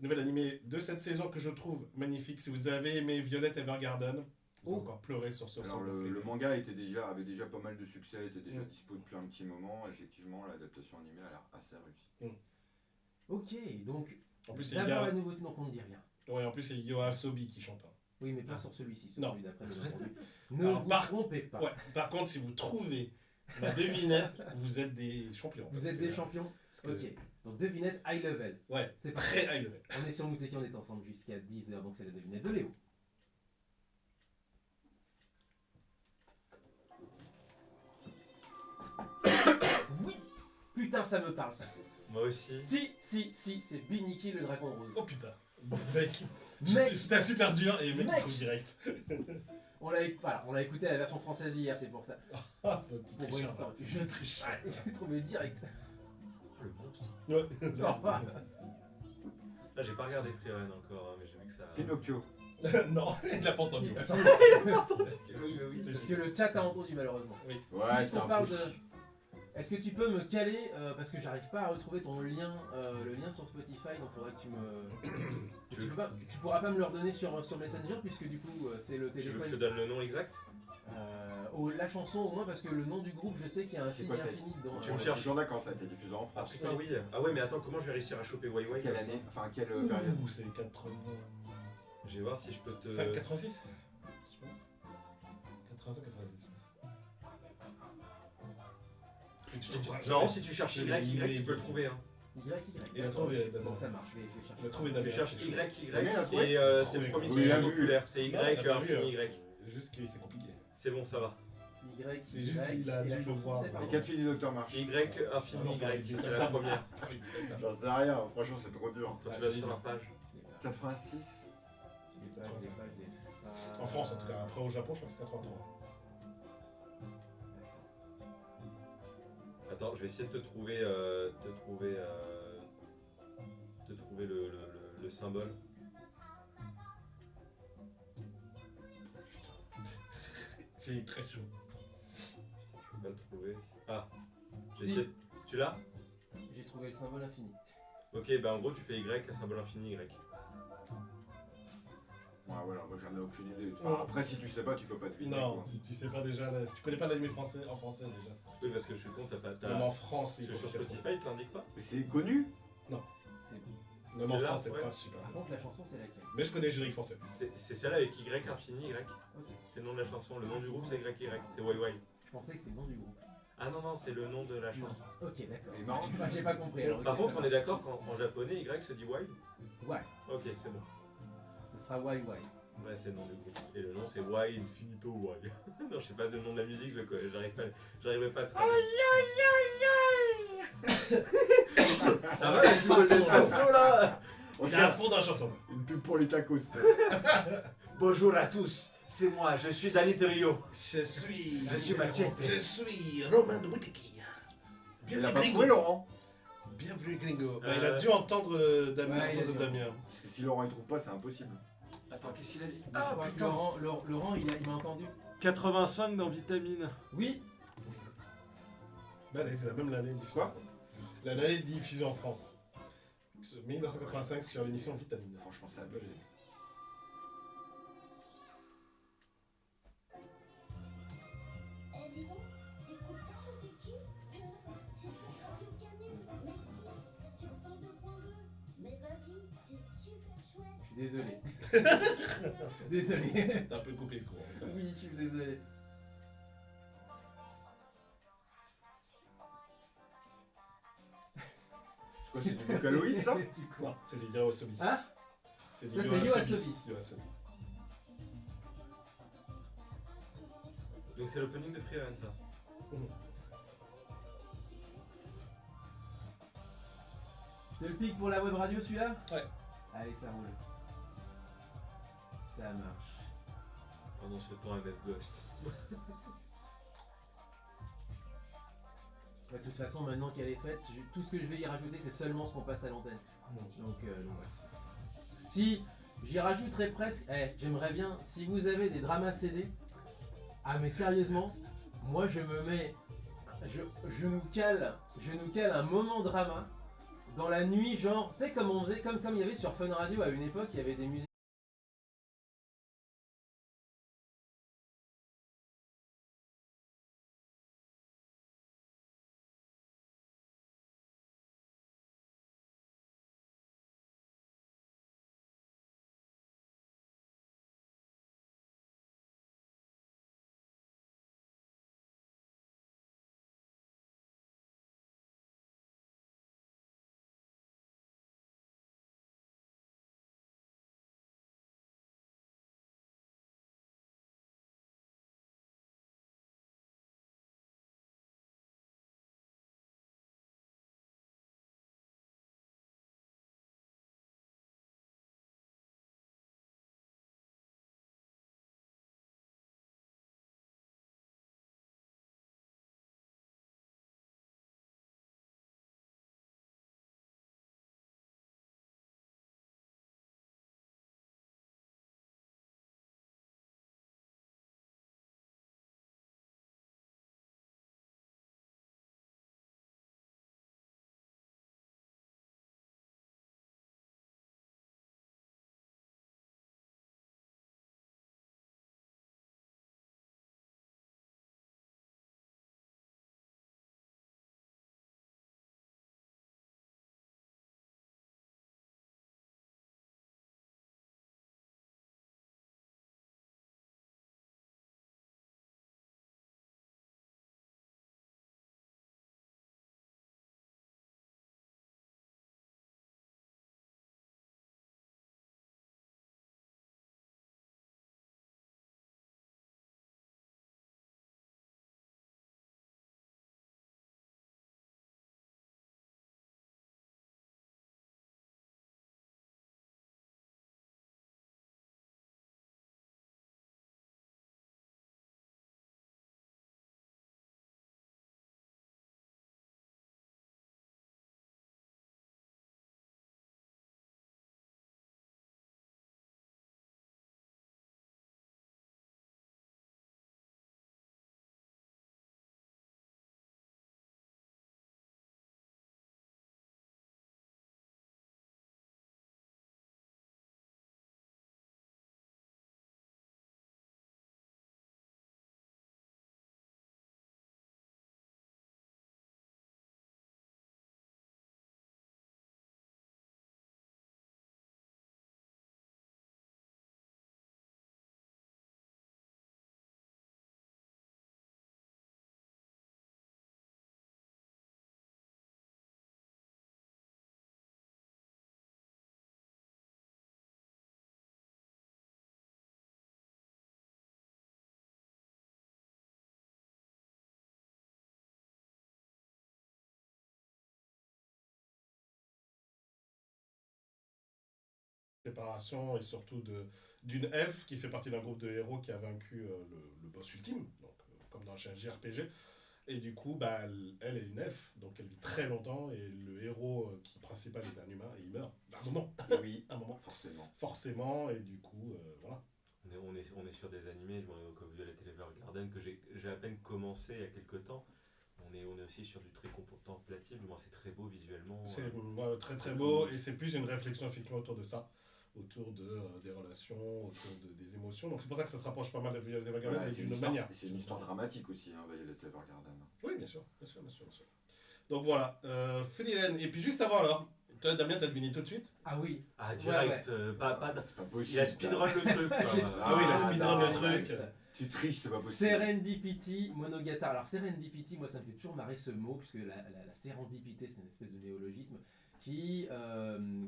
Nouvel animé de cette saison que je trouve magnifique. Si vous avez aimé Violet Evergarden, vous avez encore pleuré sur So Alors So no le Frieren. manga avait déjà pas mal de succès, était déjà dispo depuis un petit moment. Effectivement, l'adaptation animée a l'air assez réussie. Ok, donc En plus, d'abord la nouveauté, donc on ne dit rien. Ouais, en plus, c'est Yoasobi qui chante. Oui, mais pas sur celui-ci, sur Non. celui d'après, bien entendu. Ne Alors, vous par- trompez pas. Ouais. Par contre, si vous trouvez la devinette, vous êtes des champions. Vous êtes des champions. Parce que- Ok, donc devinette high level. Ouais, C'est parti. très high level. On est sur Mouteki, on est ensemble jusqu'à 10h, donc c'est la devinette de Léo. Oui. Putain, ça me parle ça. Moi aussi. Si, c'est Biniki le dragon rose. Oh putain. Mec, Mec, c'était super dur et le mec, Mec. il trouve direct. on l'a écouté à la version française hier, c'est pour ça. Ah, petit Pour tricheur, l'instant, là. je triche. J'ai trouvé direct. Oh, le monstre. Ouais. Là, j'ai pas regardé Frieren encore, hein, mais j'ai vu que ça. Pinocchio. Non, il l'a pas entendu. Oui, C'est parce que le chat a entendu malheureusement. Ouais, c'est Puisqu'on un parle peu. Est-ce que tu peux me caler, parce que j'arrive pas à retrouver ton lien, le lien sur Spotify, donc faudrait que tu me... tu pourras pas me le redonner sur Messenger, puisque du coup c'est le Tu veux que je te téléphone. donne le nom exact? La chanson au moins, parce que le nom du groupe, je sais qu'il y a un C'est signe quoi, c'est infini dedans. Tu me Je cherches. suis toujours d'accord, ça a été diffusé en Ah France. putain, oui. Ah ouais, mais attends, comment je vais réussir à choper Wai Wai Quelle comme ça? année? Enfin, quelle période? Ouh, c'est 80... Je vais voir si je peux te. 86 je pense. 85, 86. Non, si tu cherches C'est Y, tu peux le trouver. Hein. YY. Il a trouvé Bon, d'abord. ça marche, je vais chercher. Il a trouvé Tu d'abord. cherches c'est chaud. YY Ouais, il a trouvé. et Il a c'est le trouvé. premier Oui, titre il a vu. populaire. C'est Non, il a Y, pas vu, infini hein. Y. C'est juste que c'est compliqué. C'est bon, ça va. YY. C'est juste qu'il a et la dû le chanson, voir. c'est pas Les ça. 4 filles du Docteur March. Y, infini Y, c'est la première. J'en sais rien, franchement, c'est trop dur. Toi, tu vas sur leur page. Je l'ai pas. 86. Je l'ai pas. En France, en tout cas. Après, au Japon, je crois que c'est 83. Attends, je vais essayer de te trouver le symbole. C'est très chaud. Putain, je peux pas le trouver. Ah, j'ai Si. essayé. Tu l'as? J'ai trouvé le symbole infini. Ok, bah en gros, tu fais Y, symbole infini Y. Ouais, voilà, moi j'en ai aucune idée. Enfin, après, si tu sais pas, tu peux pas deviner. Non, quoi. si tu sais pas déjà, si tu connais pas l'anime français, en français déjà, c'est Oui, parce que je suis con, t'as pas. Même en France, Parce il que faut sur que tu Spotify, il te l'indique pas? Mais c'est connu. C'est Même en Là, France, c'est ouais. pas super. Par contre, la chanson, c'est laquelle? Mais je connais le générique français. C'est celle-là avec Y infini, Y. Ok. C'est le nom de la chanson. Le nom du groupe, c'est YY. C'est YY. Je pensais que c'était le nom du groupe. Ah non, non, c'est le nom de la chanson. Ok, d'accord. Et marrant. J'ai pas compris. Alors, Par ok, contre, ça on est d'accord qu'en japonais, Y se dit Y. marche. Ouais, Ok, c'est bon. ce sera YY. Ouais, c'est le nom du groupe. Et le nom, c'est Y Infinito Y. Non, je sais pas le nom de la musique, j'arrivais pas à le traduire. Ça va, la pub de façon là? On Il est à tient fond dans la chanson. une pub pour les tacos. Bonjour à tous, c'est moi, je suis Danny Trio. Je suis Machete. Je suis Roman Witiki. Il a Bienvenue pas trouvé Gringo. Laurent. Bienvenue Gringo. Bah, il a dû entendre Damien, Ouais, il a la voix de dû. Damien. Parce que si Laurent il trouve pas, c'est impossible. Attends, qu'est-ce qu'il a dit? Je crois que Laurent, il m'a entendu. 85 dans Vitamine. Oui, Bah, c'est la même l'année de diffusion en France. L'année de diffusion en France. 1985 sur l'émission Vitamine. Franchement, c'est abusé. Eh, dis donc, t'écoutes pas côté cul? C'est sur Radio Canu. Mais si, sur 102.2. Mais vas-y, c'est super chouette. je suis désolé. Désolé. T'as un peu coupé le courant. Oui, je suis désolé. C'est quoi, c'est du Vocaloid ça? Du coup. Non, c'est les Yoasobi. Hein? C'est Ça, c'est Yoasobi. Yoasobi. Donc c'est l'opening de Free Run, ça. Je te le pique pour la web radio celui-là? Ouais. Allez, ça roule. Ça marche. Pendant ce temps, avec Ghost. De toute façon, maintenant qu'elle est faite, tout ce que je vais y rajouter, c'est seulement ce qu'on passe à l'antenne. Donc ouais. Si, j'y rajouterai presque. J'aimerais bien, si vous avez des dramas CD. Ah, mais sérieusement, moi je me mets. Je nous cale un moment drama dans la nuit, genre, tu sais, comme on faisait, comme il y avait sur Fun Radio à une époque, il y avait des musiques. séparation et surtout d'une elfe qui fait partie d'un groupe de héros qui a vaincu le boss ultime, donc, comme dans un JRPG. Et du coup, bah, elle est une elfe, donc elle vit très longtemps, et le héros principal est un humain, et il meurt. À un moment. Et oui, Un moment. forcément. Et du coup, voilà. On est sur des animés, je vois comme Violet Evergarden, que j'ai à peine commencé il y a quelques temps. On est aussi sur du très contemplatif, du moins c'est très beau visuellement. C'est très très beau, et c'est plus une réflexion effectivement autour de ça, autour des relations, autour des émotions. Donc c'est pour ça que ça se rapproche pas mal de Violet Evergarden, mais d'une autre manière. C'est une histoire dramatique aussi, hein, Violet Evergarden. Oui, bien sûr. Donc voilà, Freeland. Et puis juste avant alors, toi Damien, t'as deviné tout de suite? Ah oui. Ah, direct, Ouais. pas C'est pas possible. il a speedrun le truc. quoi. Ah oui, la speedrun non, le truc. Tu triches, c'est pas possible. Serendipity Monogatari. Alors Serendipity, moi ça me fait toujours marrer ce mot, puisque la sérendipité c'est une espèce de néologisme qui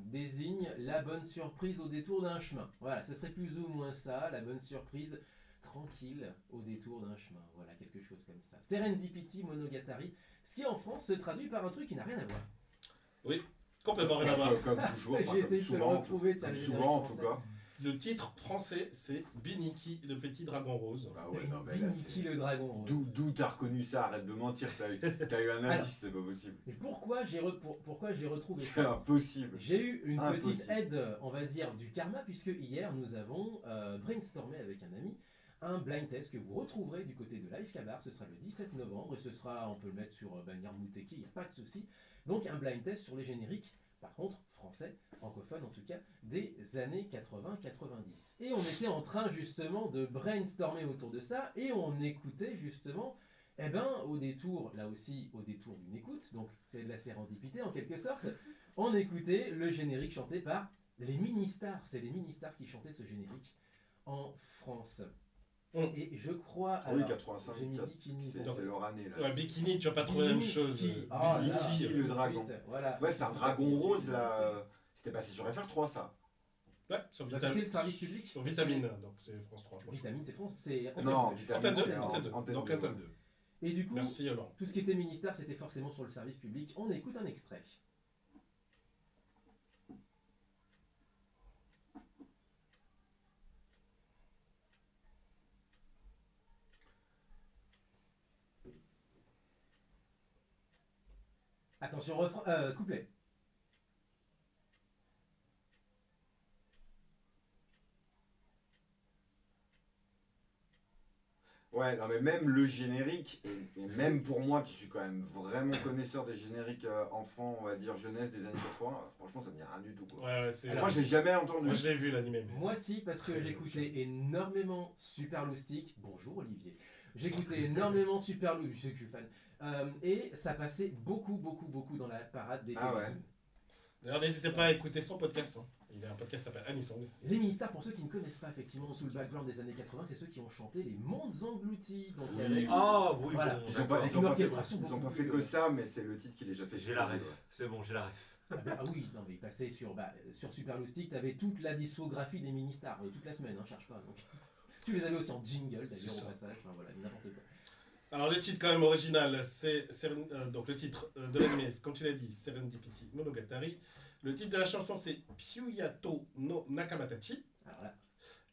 désigne la bonne surprise au détour d'un chemin. Voilà, ce serait plus ou moins ça, la bonne surprise tranquille au détour d'un chemin. Voilà, quelque chose comme ça. Serendipity Monogatari, ce qui en France se traduit par un truc qui n'a rien à voir. Oui, complètement rien à voir. Comme toujours, J'ai comme essayé de te le souvent, retrouver, tiens, comme le souvent en générique tout cas. Le titre français, c'est Biniki, le petit dragon rose. Bah ouais, non, mais là, Biniki le dragon. D'où t'as reconnu ça? Arrête de mentir, t'as eu un indice, c'est pas possible. Et pourquoi j'ai retrouvé C'est ça? impossible. J'ai eu une Impossible. petite aide, on va dire, du karma, puisque hier nous avons brainstormé avec un ami un blind test que vous retrouverez du côté de Live Cabar. Ce sera le 17 novembre et ce sera, on peut le mettre sur bannière Mouteki, il n'y a pas de souci. Donc un blind test sur les génériques, par contre français, francophone en tout cas, des années 80-90. Et on était en train justement de brainstormer autour de ça et on écoutait justement, eh ben, au détour, là aussi au détour d'une écoute, donc c'est de la sérendipité en quelque sorte, on écoutait le générique chanté par les Ministars. C'est les Ministars qui chantaient ce générique en France. Et je crois. Ah oui, alors, 85, j'ai mis Bikini. c'est leur année là. Ouais, Bikini, tu vas pas trouver la même chose. Biniki. Ah, Oh là Biniki, là, le tout de dragon. suite, voilà. Ouais, c'était un dragon rose là. C'était passé sur FR3 ça. Ouais, sur Bah, Vitamine. c'était le service public. Sur Vitamine, donc c'est France 3, je crois. Vitamine, c'est France. C'est Non, Antenne. Vitamine, Antenne 2, c'est Antenne 2. Antenne Donc 2. Antenne 2. Et du coup, Merci Hollande. tout ce qui était ministère, c'était forcément sur le service public. On écoute un extrait. Attention, refrain, couplet. Ouais, non mais même le générique, et même pour moi qui suis quand même vraiment connaisseur des génériques enfants, on va dire jeunesse des années 80, franchement ça me dit rien du tout quoi. Ouais, c'est. Moi je l'ai jamais entendu. Moi je l'ai vu l'animé. Moi si, parce que Très j'écoutais énormément Super Loustic. Bonjour Olivier. J'écoutais énormément Super Loustic, je sais que je suis fan. Et ça passait beaucoup dans la parade des Ah ouais. téléfilms. D'ailleurs, n'hésitez pas à écouter son podcast. Hein. Il a un podcast qui s'appelle Anisong. Les Ministars, pour ceux qui ne connaissent pas effectivement sous le background des années 80, c'est ceux qui ont chanté les Mondes Engloutis. Donc Oui. avec- Ah oui, Voilà. bon, Ils ont d'accord. pas, Avec ils ont une pas fait, orchestration ils ont beaucoup pas fait plus, que ça, mais c'est le titre qui les a fait J'ai la exploser, ref, c'est bon, j'ai la ref. Ah oui, non mais il passait sur Super Loustic, t'avais toute la discographie des Ministars, toute la semaine, hein, cherche pas. Donc. Tu les avais aussi en jingle C'est d'ailleurs ça. au passage, enfin voilà, n'importe quoi. Alors le titre quand même original, c'est donc le titre de l'anime, comme tu l'as dit, Serendipity Monogatari. Le titre de la chanson c'est Pyuyato no Nakamatachi Alors là,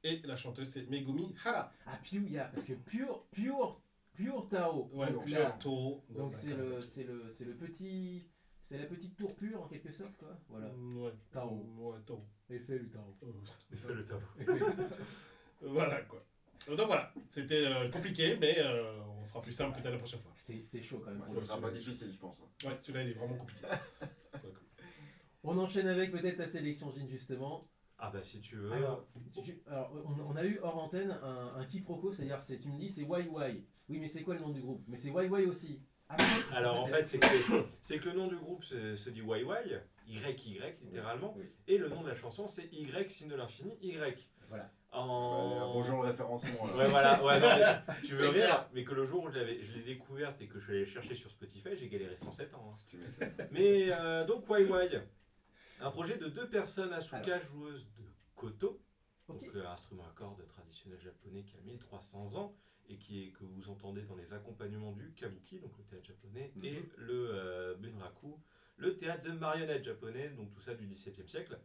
et la chanteuse c'est Megumi Hara. ah Pyuya, parce que Pure Tao. Ouais, Donc, là, Pyuyato no donc c'est Nakamatachi. le petit, c'est la petite tour pure en quelque sorte quoi. Voilà. Ouais. Tao. Ouais, Tao. Effet le Tao. Il fait le tableau. Effet le Tao. Voilà quoi. Donc voilà, c'était compliqué, mais on fera plus simple peut-être la prochaine fois. C'était chaud quand même. Ouais, ça sera pas difficile je pense. Ouais, celui-là il est vraiment compliqué. On enchaîne avec peut-être ta sélection Jean justement. Ah bah si tu veux. Alors, on a eu hors antenne un quiproquo, c'est-à-dire tu me dis c'est YY. Oui mais c'est quoi le nom du groupe? Mais c'est YY aussi. Ah, bon, Alors en fait c'est que le nom du groupe se dit YY, YY littéralement, Oui. et le nom de la chanson c'est Y signe de l'infini, Y. Voilà. Bonjour le référencement. là. Ouais voilà, ouais, non, mais tu veux C'est rire, clair. mais que le jour où je l'ai découverte et que je suis allé chercher sur Spotify, j'ai galéré 107 ans. hein. Tu m'étonnes. Mais donc YY, un projet de deux personnes, Asuka, joueuse de koto, Ok. donc instrument à cordes traditionnel japonais qui a 1300 ans et que vous entendez dans les accompagnements du kabuki, donc le théâtre japonais, Mhm. et le bunraku, le théâtre de marionnettes japonais, donc tout ça du XVIIe siècle.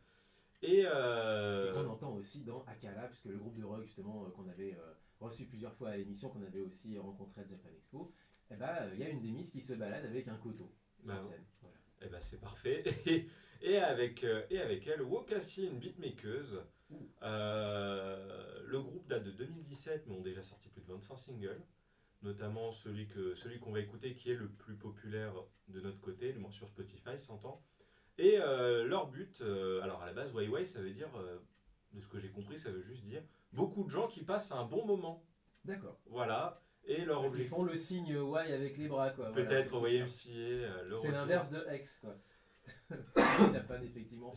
Et Et qu'on entend aussi dans Akala, puisque le groupe de rock justement qu'on avait reçu plusieurs fois à l'émission, qu'on avait aussi rencontré à Japan Expo, et il y a une des Miss qui se balade avec un couteau sur Bah, scène. Voilà. eh ben c'est parfait. Et avec elle, Wokasi, une beatmakeuse. Le groupe date de 2017, mais ont déjà sorti plus de 25 singles. Notamment celui qu'on va écouter, qui est le plus populaire de notre côté, du moins sur Spotify, s'entend. Et leur but, alors à la base, Wai Wai, ça veut dire, de ce que j'ai compris, ça veut juste dire beaucoup de gens qui passent un bon moment. D'accord. Voilà. Et leur Ils objectif, font le signe Y avec les bras, quoi. peut-être voilà. YMCA, le C'est retour. l'inverse de X, quoi. Japan, effectivement.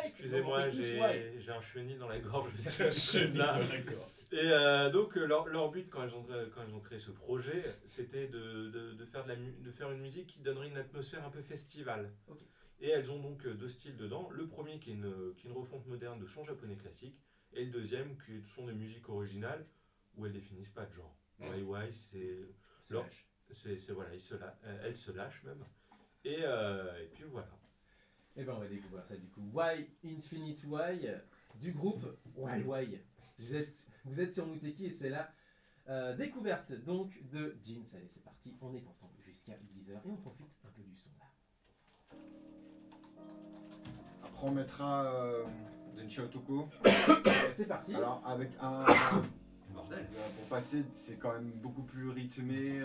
Excusez-moi, Tous Y. j'ai un chenil dans la gorge. C'est un chenil, ça. d'accord. Et donc leur but quand ils ont créé ce projet, c'était de faire une musique qui donnerait une atmosphère un peu festival. Ok. Et elles ont donc deux styles dedans. Le premier qui est une refonte moderne de son japonais classique, et le deuxième qui sont des musiques originales où elles définissent pas de genre. Wai Wai, voilà, elles se lâchent même. Et puis voilà. Et ben on va découvrir ça du coup. Y Infinite Y du groupe Wai Wai. Vous êtes sur Muteki et c'est la découverte donc de Jeans. Allez, c'est parti, on est ensemble jusqu'à 10h et on profite un peu du son là. Après, on mettra Denshi Otoko. C'est parti. Alors, avec un. Bordel. Pour passer, c'est quand même beaucoup plus rythmé.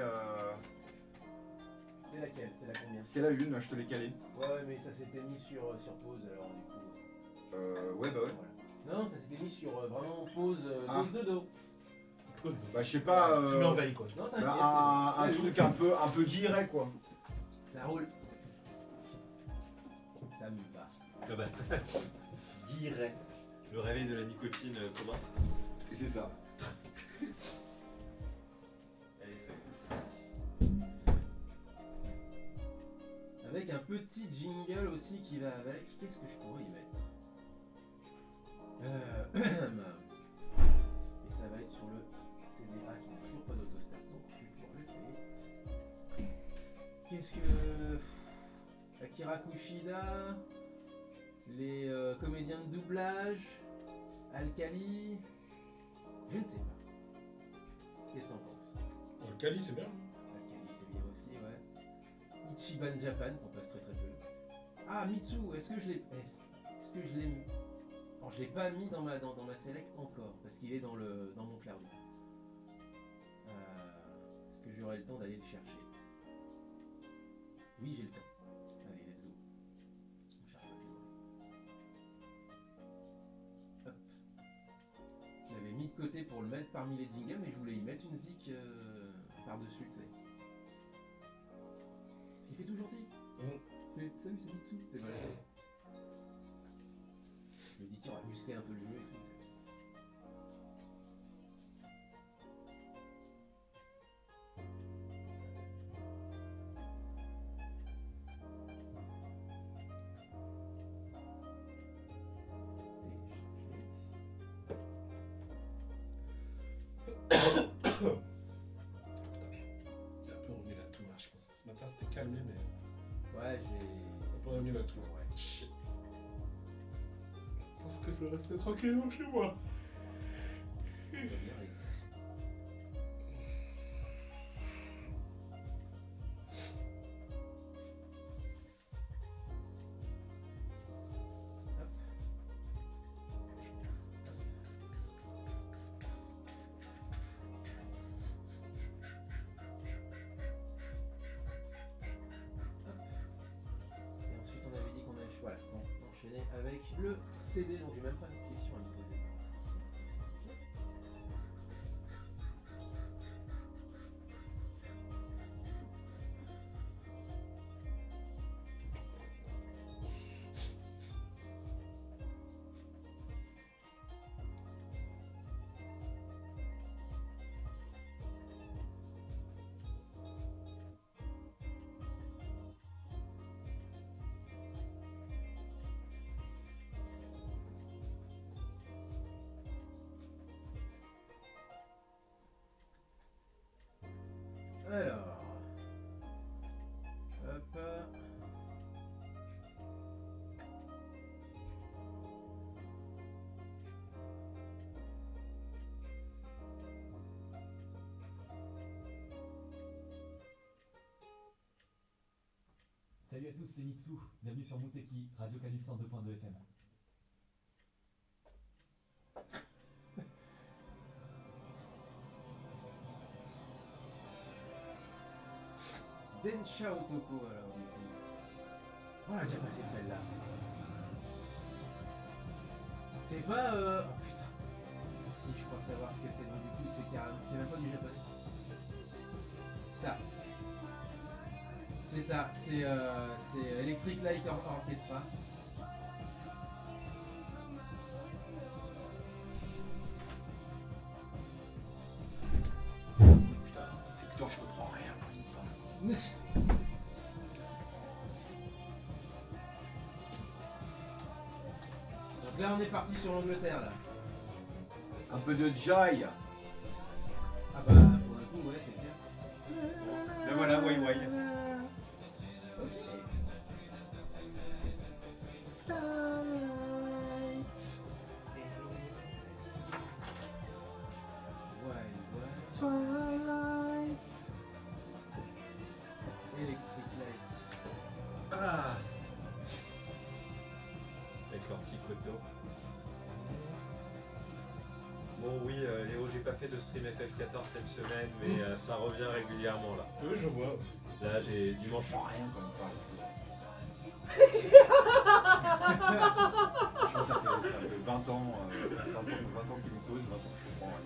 C'est laquelle? C'est la combien? C'est la une, je te l'ai calé. Ouais, mais ça s'était mis sur pause alors du coup. Ouais, bah ouais. Voilà. Non, ça s'était mis sur vraiment pause, Ah. pause de dos. Bah, je sais pas. Tu mets en veille, quoi. Non, t'inquiète. Bah, un c'est bon. truc un peu guiré, quoi. Ça roule. Ça me va. Ah bah, Guiret. le réveil de la nicotine commun. Et c'est ça. Elle est très cool, celle-ci. Avec un petit jingle aussi qui va avec. Qu'est-ce que je pourrais y mettre? Et ça va être sur le CDA qui n'a toujours pas d'autostart, donc je vais pouvoir le créer. Qu'est-ce que. Akira Kushida, les comédiens de doublage, Alkali. Je ne sais pas. Qu'est-ce que t'en penses? Le Kali, c'est bien. Alkali, c'est bien aussi, ouais. Ichiban Japan, qu'on passe très très peu. Ah, Mitsu, est-ce que je l'ai mis? Alors, je l'ai pas mis dans ma select encore, parce qu'il est dans mon flair du. Est-ce que j'aurai le temps d'aller le chercher? Oui, j'ai le temps. Allez, let's go. On cherche pas plus loin. Hop. Je l'avais mis de côté pour le mettre parmi les jingles, mais je voulais y mettre une zik par-dessus, tu sais. Ce qui fait toujours zik. Salut, c'est Mitsu. C'est voilà. Je me dis, tiens, on va muscler un peu le jeu et tout. C'est un peu remis la tour, hein, je pense. Ce matin, c'était calmé, mais Ouais, c'est un peu remis la tour. Ouais. Shit. Je pense que je vais rester tranquillement chez moi. Ça va bien aller. Hop. Et ensuite on avait dit qu'on allait voilà, on enchaînait avec le CD, donc j'ai même pas de questions à me poser. Alors, hop. Salut à tous, c'est Mitsu. Bienvenue sur Muteki, Radio Canus 102.2 FM. Densha Otoko, alors. On a déjà passé celle-là. C'est pas. Oh putain. Si, je crois savoir ce que c'est. Donc, du coup, c'est carrément. C'est même pas du japonais. Ça. C'est ça. C'est Electric Light Orchestra. Putain, je comprends rien pour une fois. Donc là, on est parti sur l'Angleterre, là. Un peu de joy. Ah bah, pour le coup, ouais, c'est bien. Ben voilà, Wai Wai. Ouais. Electric Light. Ah avec leur petit coteau. Bon oui, Léo, j'ai pas fait de stream FF14 cette semaine, mais ça revient régulièrement là. Oui, je vois. Là, j'ai dimanche. Je comprends rien quand il parle. Je pense que ça fait 20 ans, 20 ans qu'il me pose, 20 ans que je comprends rien.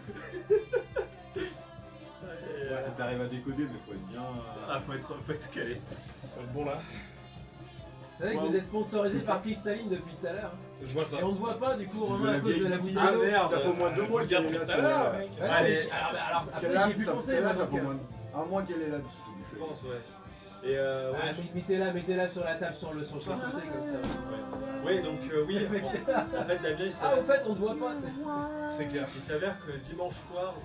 Ouais, t'arrives à décoder, mais faut être bien. Ah, faut être calé. Faut être bon là. Vous savez que vous êtes sponsorisé par Cristalline depuis tout à l'heure. Je vois ça. Et on ne voit pas du coup, Romain, à la cause de vieille la bouteille. bouteille Ah d'eau. merde. Ça fait au moins 2 mois qu'elle est là, Tout à l'heure, mec. Ouais, Allez. alors après, Celle-là, j'y ai plus pensé, celle-là, moi, ça donc, fait au moins un mois qu'elle est là dessus. Je pense, ouais. Et Ah, ouais. mettez-la sur la table, sur le côté, comme ça. Ouais, donc oui, Le mec est là. en fait, Damien, Ah, au fait, on ne voit pas. C'est clair. il s'avère que dimanche soir,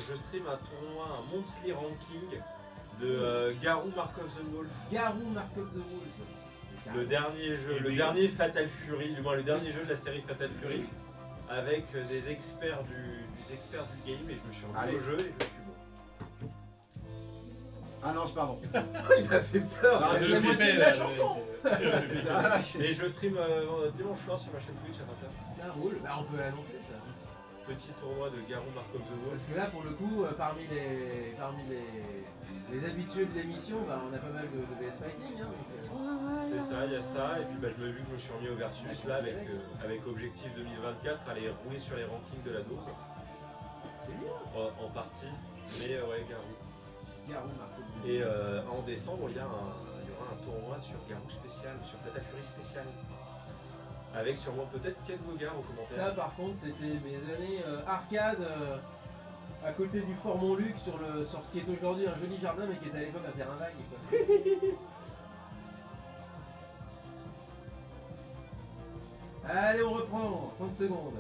je stream un tournoi, un monthly ranking de Garou Mark of the Wolf. Garou Mark of the Wolf. Le dernier jeu, le dernier Fatal Fury, du moins le dernier jeu de la série Fatal Fury, avec des experts du game, et je me suis rendu Allez. au jeu et je suis bon. Ah non, pardon. Il m'a fait peur. Ah, c'est je la flippais moitié de là. la chanson. Et je stream dimanche soir sur ma chaîne Twitch à 20h. Ça roule, bah, on peut l'annoncer ça. Petit tournoi de Garou Mark of the Wolf. Parce que là, pour le coup, parmi les habitués de l'émission, bah, on a pas mal de VS Fighting. Hein, donc, C'est ça, il y a ça, et puis bah, vu que je me suis remis au versus là avec Objectif 2024, aller rouler sur les rankings de la dose c'est bien. en partie, mais ouais, Garou. Garou Mark of the Wolf. Et en décembre, il y aura un tournoi sur Garou spécial, sur Fatal Fury spécial. Avec sûrement peut-être Ken Bogard au commentaire. Ça, par contre, c'était mes années arcade à côté du Fort Montluc sur ce qui est aujourd'hui un joli jardin, mais qui était à l'époque un terrain vague. Quoi. Allez, on reprend. 30 secondes.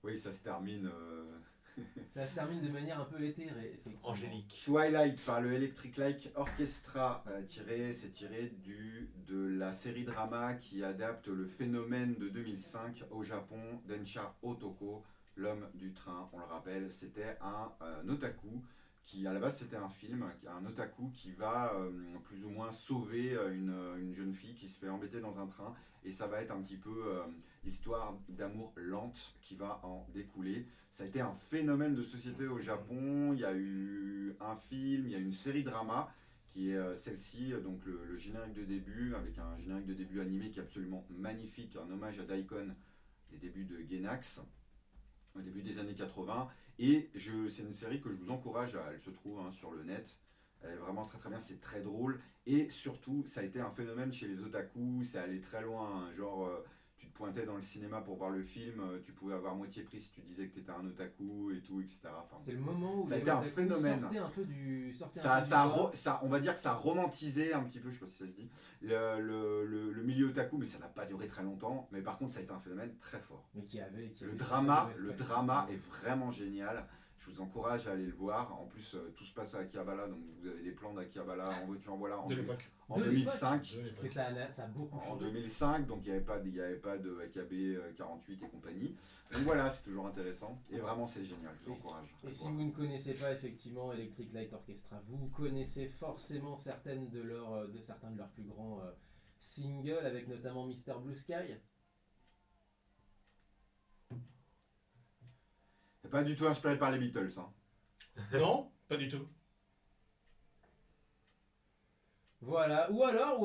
Oui, ça se termine. Ça se termine de manière un peu éthérée, effectivement. Angélique. Twilight par le Electric Light Orchestra, c'est tiré de la série drama qui adapte le phénomène de 2005 au Japon, Densha Otoko, l'homme du train. On le rappelle, c'était un otaku qui, à la base, c'était un film, un otaku qui va plus ou moins sauver une jeune fille qui se fait embêter dans un train, et ça va être un petit peu l'histoire d'amour lente qui va en découler. Ça a été un phénomène de société au Japon. Il y a eu un film, il y a une série drama qui est celle-ci, donc le générique de début, avec un générique de début animé qui est absolument magnifique, un hommage à Daikon, les débuts de Gainax, au début des années 80. Et c'est une série que je vous encourage elle se trouve sur le net. Elle est vraiment très très bien, c'est très drôle. Et surtout, ça a été un phénomène chez les otaku, c'est allé très loin, hein, genre... tu te pointais dans le cinéma pour voir le film, tu pouvais avoir moitié prix si tu disais que tu étais un otaku et tout, etc. Enfin, C'est le moment où ça a les été un otaku phénomène. sortaient un peu du... sortaient ça, un peu ça, du bois. on va dire que ça a romantisé un petit peu, je sais pas si ça se dit, le milieu otaku, mais ça n'a pas duré très longtemps. Mais par contre, ça a été un phénomène très fort. Mais qui avait Le fait drama ça, est effectivement. vraiment génial. Je vous encourage à aller le voir. En plus, tout se passe à Akihabara, donc vous avez des plans d'Akihabara en veux-tu en voilà De l'époque. en De 2005. Parce que ça a beaucoup En changé. 2005, donc il n'y avait pas de AKB 48 et compagnie. Donc voilà, c'est toujours intéressant. Et vraiment, c'est génial, je vous encourage. à Et le si voir. vous ne connaissez pas effectivement Electric Light Orchestra, vous connaissez forcément certains de leurs plus grands singles, avec notamment Mr. Blue Sky. C'est pas du tout inspiré par les Beatles. Hein. Non, pas du tout. Voilà, ou alors,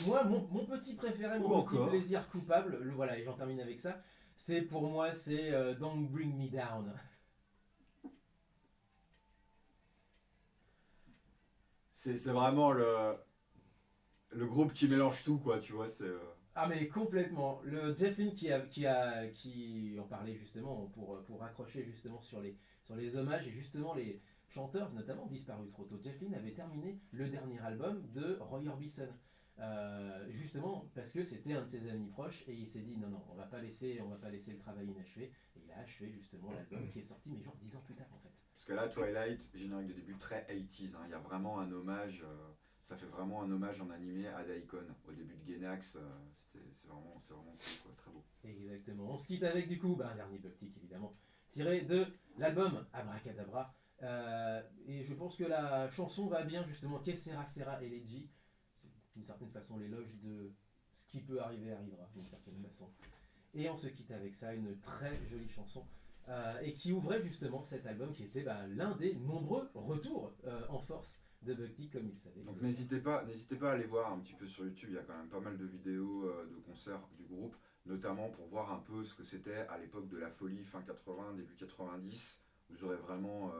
moi, mon petit préféré, Ou mon petit encore. plaisir coupable, voilà, et j'en termine avec ça, pour moi, c'est Don't Bring Me Down. C'est vraiment le groupe qui mélange tout, quoi, tu vois. Ah mais complètement. Le Jeff Lynne qui en parlait justement pour raccrocher justement sur les hommages et justement les chanteurs notamment disparus trop tôt. Jeff Lynne avait terminé le dernier album de Roy Orbison. Justement parce que c'était un de ses amis proches et il s'est dit non on va pas laisser le travail inachevé et il a achevé justement l'album qui est sorti mais genre 10 ans plus tard en fait. Parce que là, Twilight, générique de début très 80s. Hein. Il y a vraiment un hommage, ça fait vraiment un hommage en animé à Daikon. Au début de Gainax, c'est vraiment cool, quoi, très beau. Exactement. On se quitte avec du coup un dernier Buck-Tick évidemment tiré de l'album Abracadabra. Et je pense que la chanson va bien justement. Que sera sera Elegy. C'est d'une certaine façon l'éloge de ce qui peut arriver arrivera d'une certaine façon. Et on se quitte avec ça, une très jolie chanson. Et qui ouvrait justement cet album qui était l'un des nombreux retours en force de Buck-Tick comme il savait. Donc n'hésitez pas à aller voir un petit peu sur YouTube, il y a quand même pas mal de vidéos de concerts du groupe, notamment pour voir un peu ce que c'était à l'époque de la folie, fin 80, début 90. Vous aurez vraiment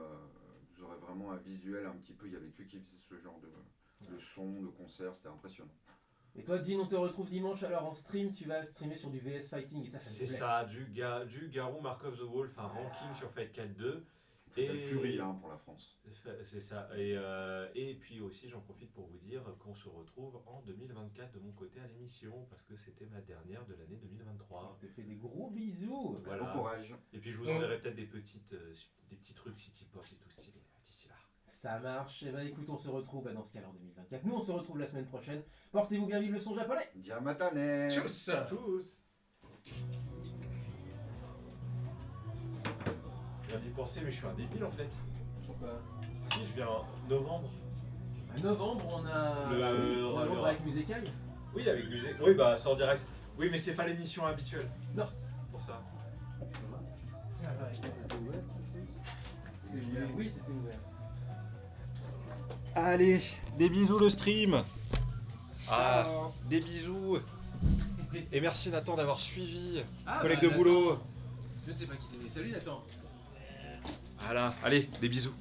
un visuel un petit peu, il y avait que qui faisait ce genre de son, de concert, c'était impressionnant. Et toi, Dean, on te retrouve dimanche alors en stream, tu vas streamer sur du VS Fighting et ça me C'est plaît. ça, du Garou Mark of the Wolf, un ranking sur Fight 4-2. C'était Fury hein, pour la France. C'est ça. Et puis aussi, j'en profite pour vous dire qu'on se retrouve en 2024 de mon côté à l'émission, parce que c'était ma dernière de l'année 2023. On te fait des gros bisous. Voilà. Bon courage. Et puis je vous enverrai peut-être des petits trucs City Pop et tout stylé d'ici là. Ça marche. Et écoute, on se retrouve dans ce cas-là en 2024. Nous, on se retrouve la semaine prochaine. Portez-vous bien, vive le son japonais. Diamatane. Tchuss. Tchuss. Je viens d'y penser, mais je suis un débile en fait. Pourquoi Si, je viens en novembre. En novembre, on a Le- Londres avec Musekai. Oui, avec musée. Oui, bah c'est en direct. Oui, mais c'est pas l'émission habituelle. Non. Pour ça. Ça va, c'était ouvert. Oui, c'était ouvert. Allez, des bisous le stream. Ah, des bisous. Et merci Nathan d'avoir suivi. Collègue de Nathan. boulot. Je ne sais pas qui c'est. Salut Nathan. Voilà, allez, des bisous.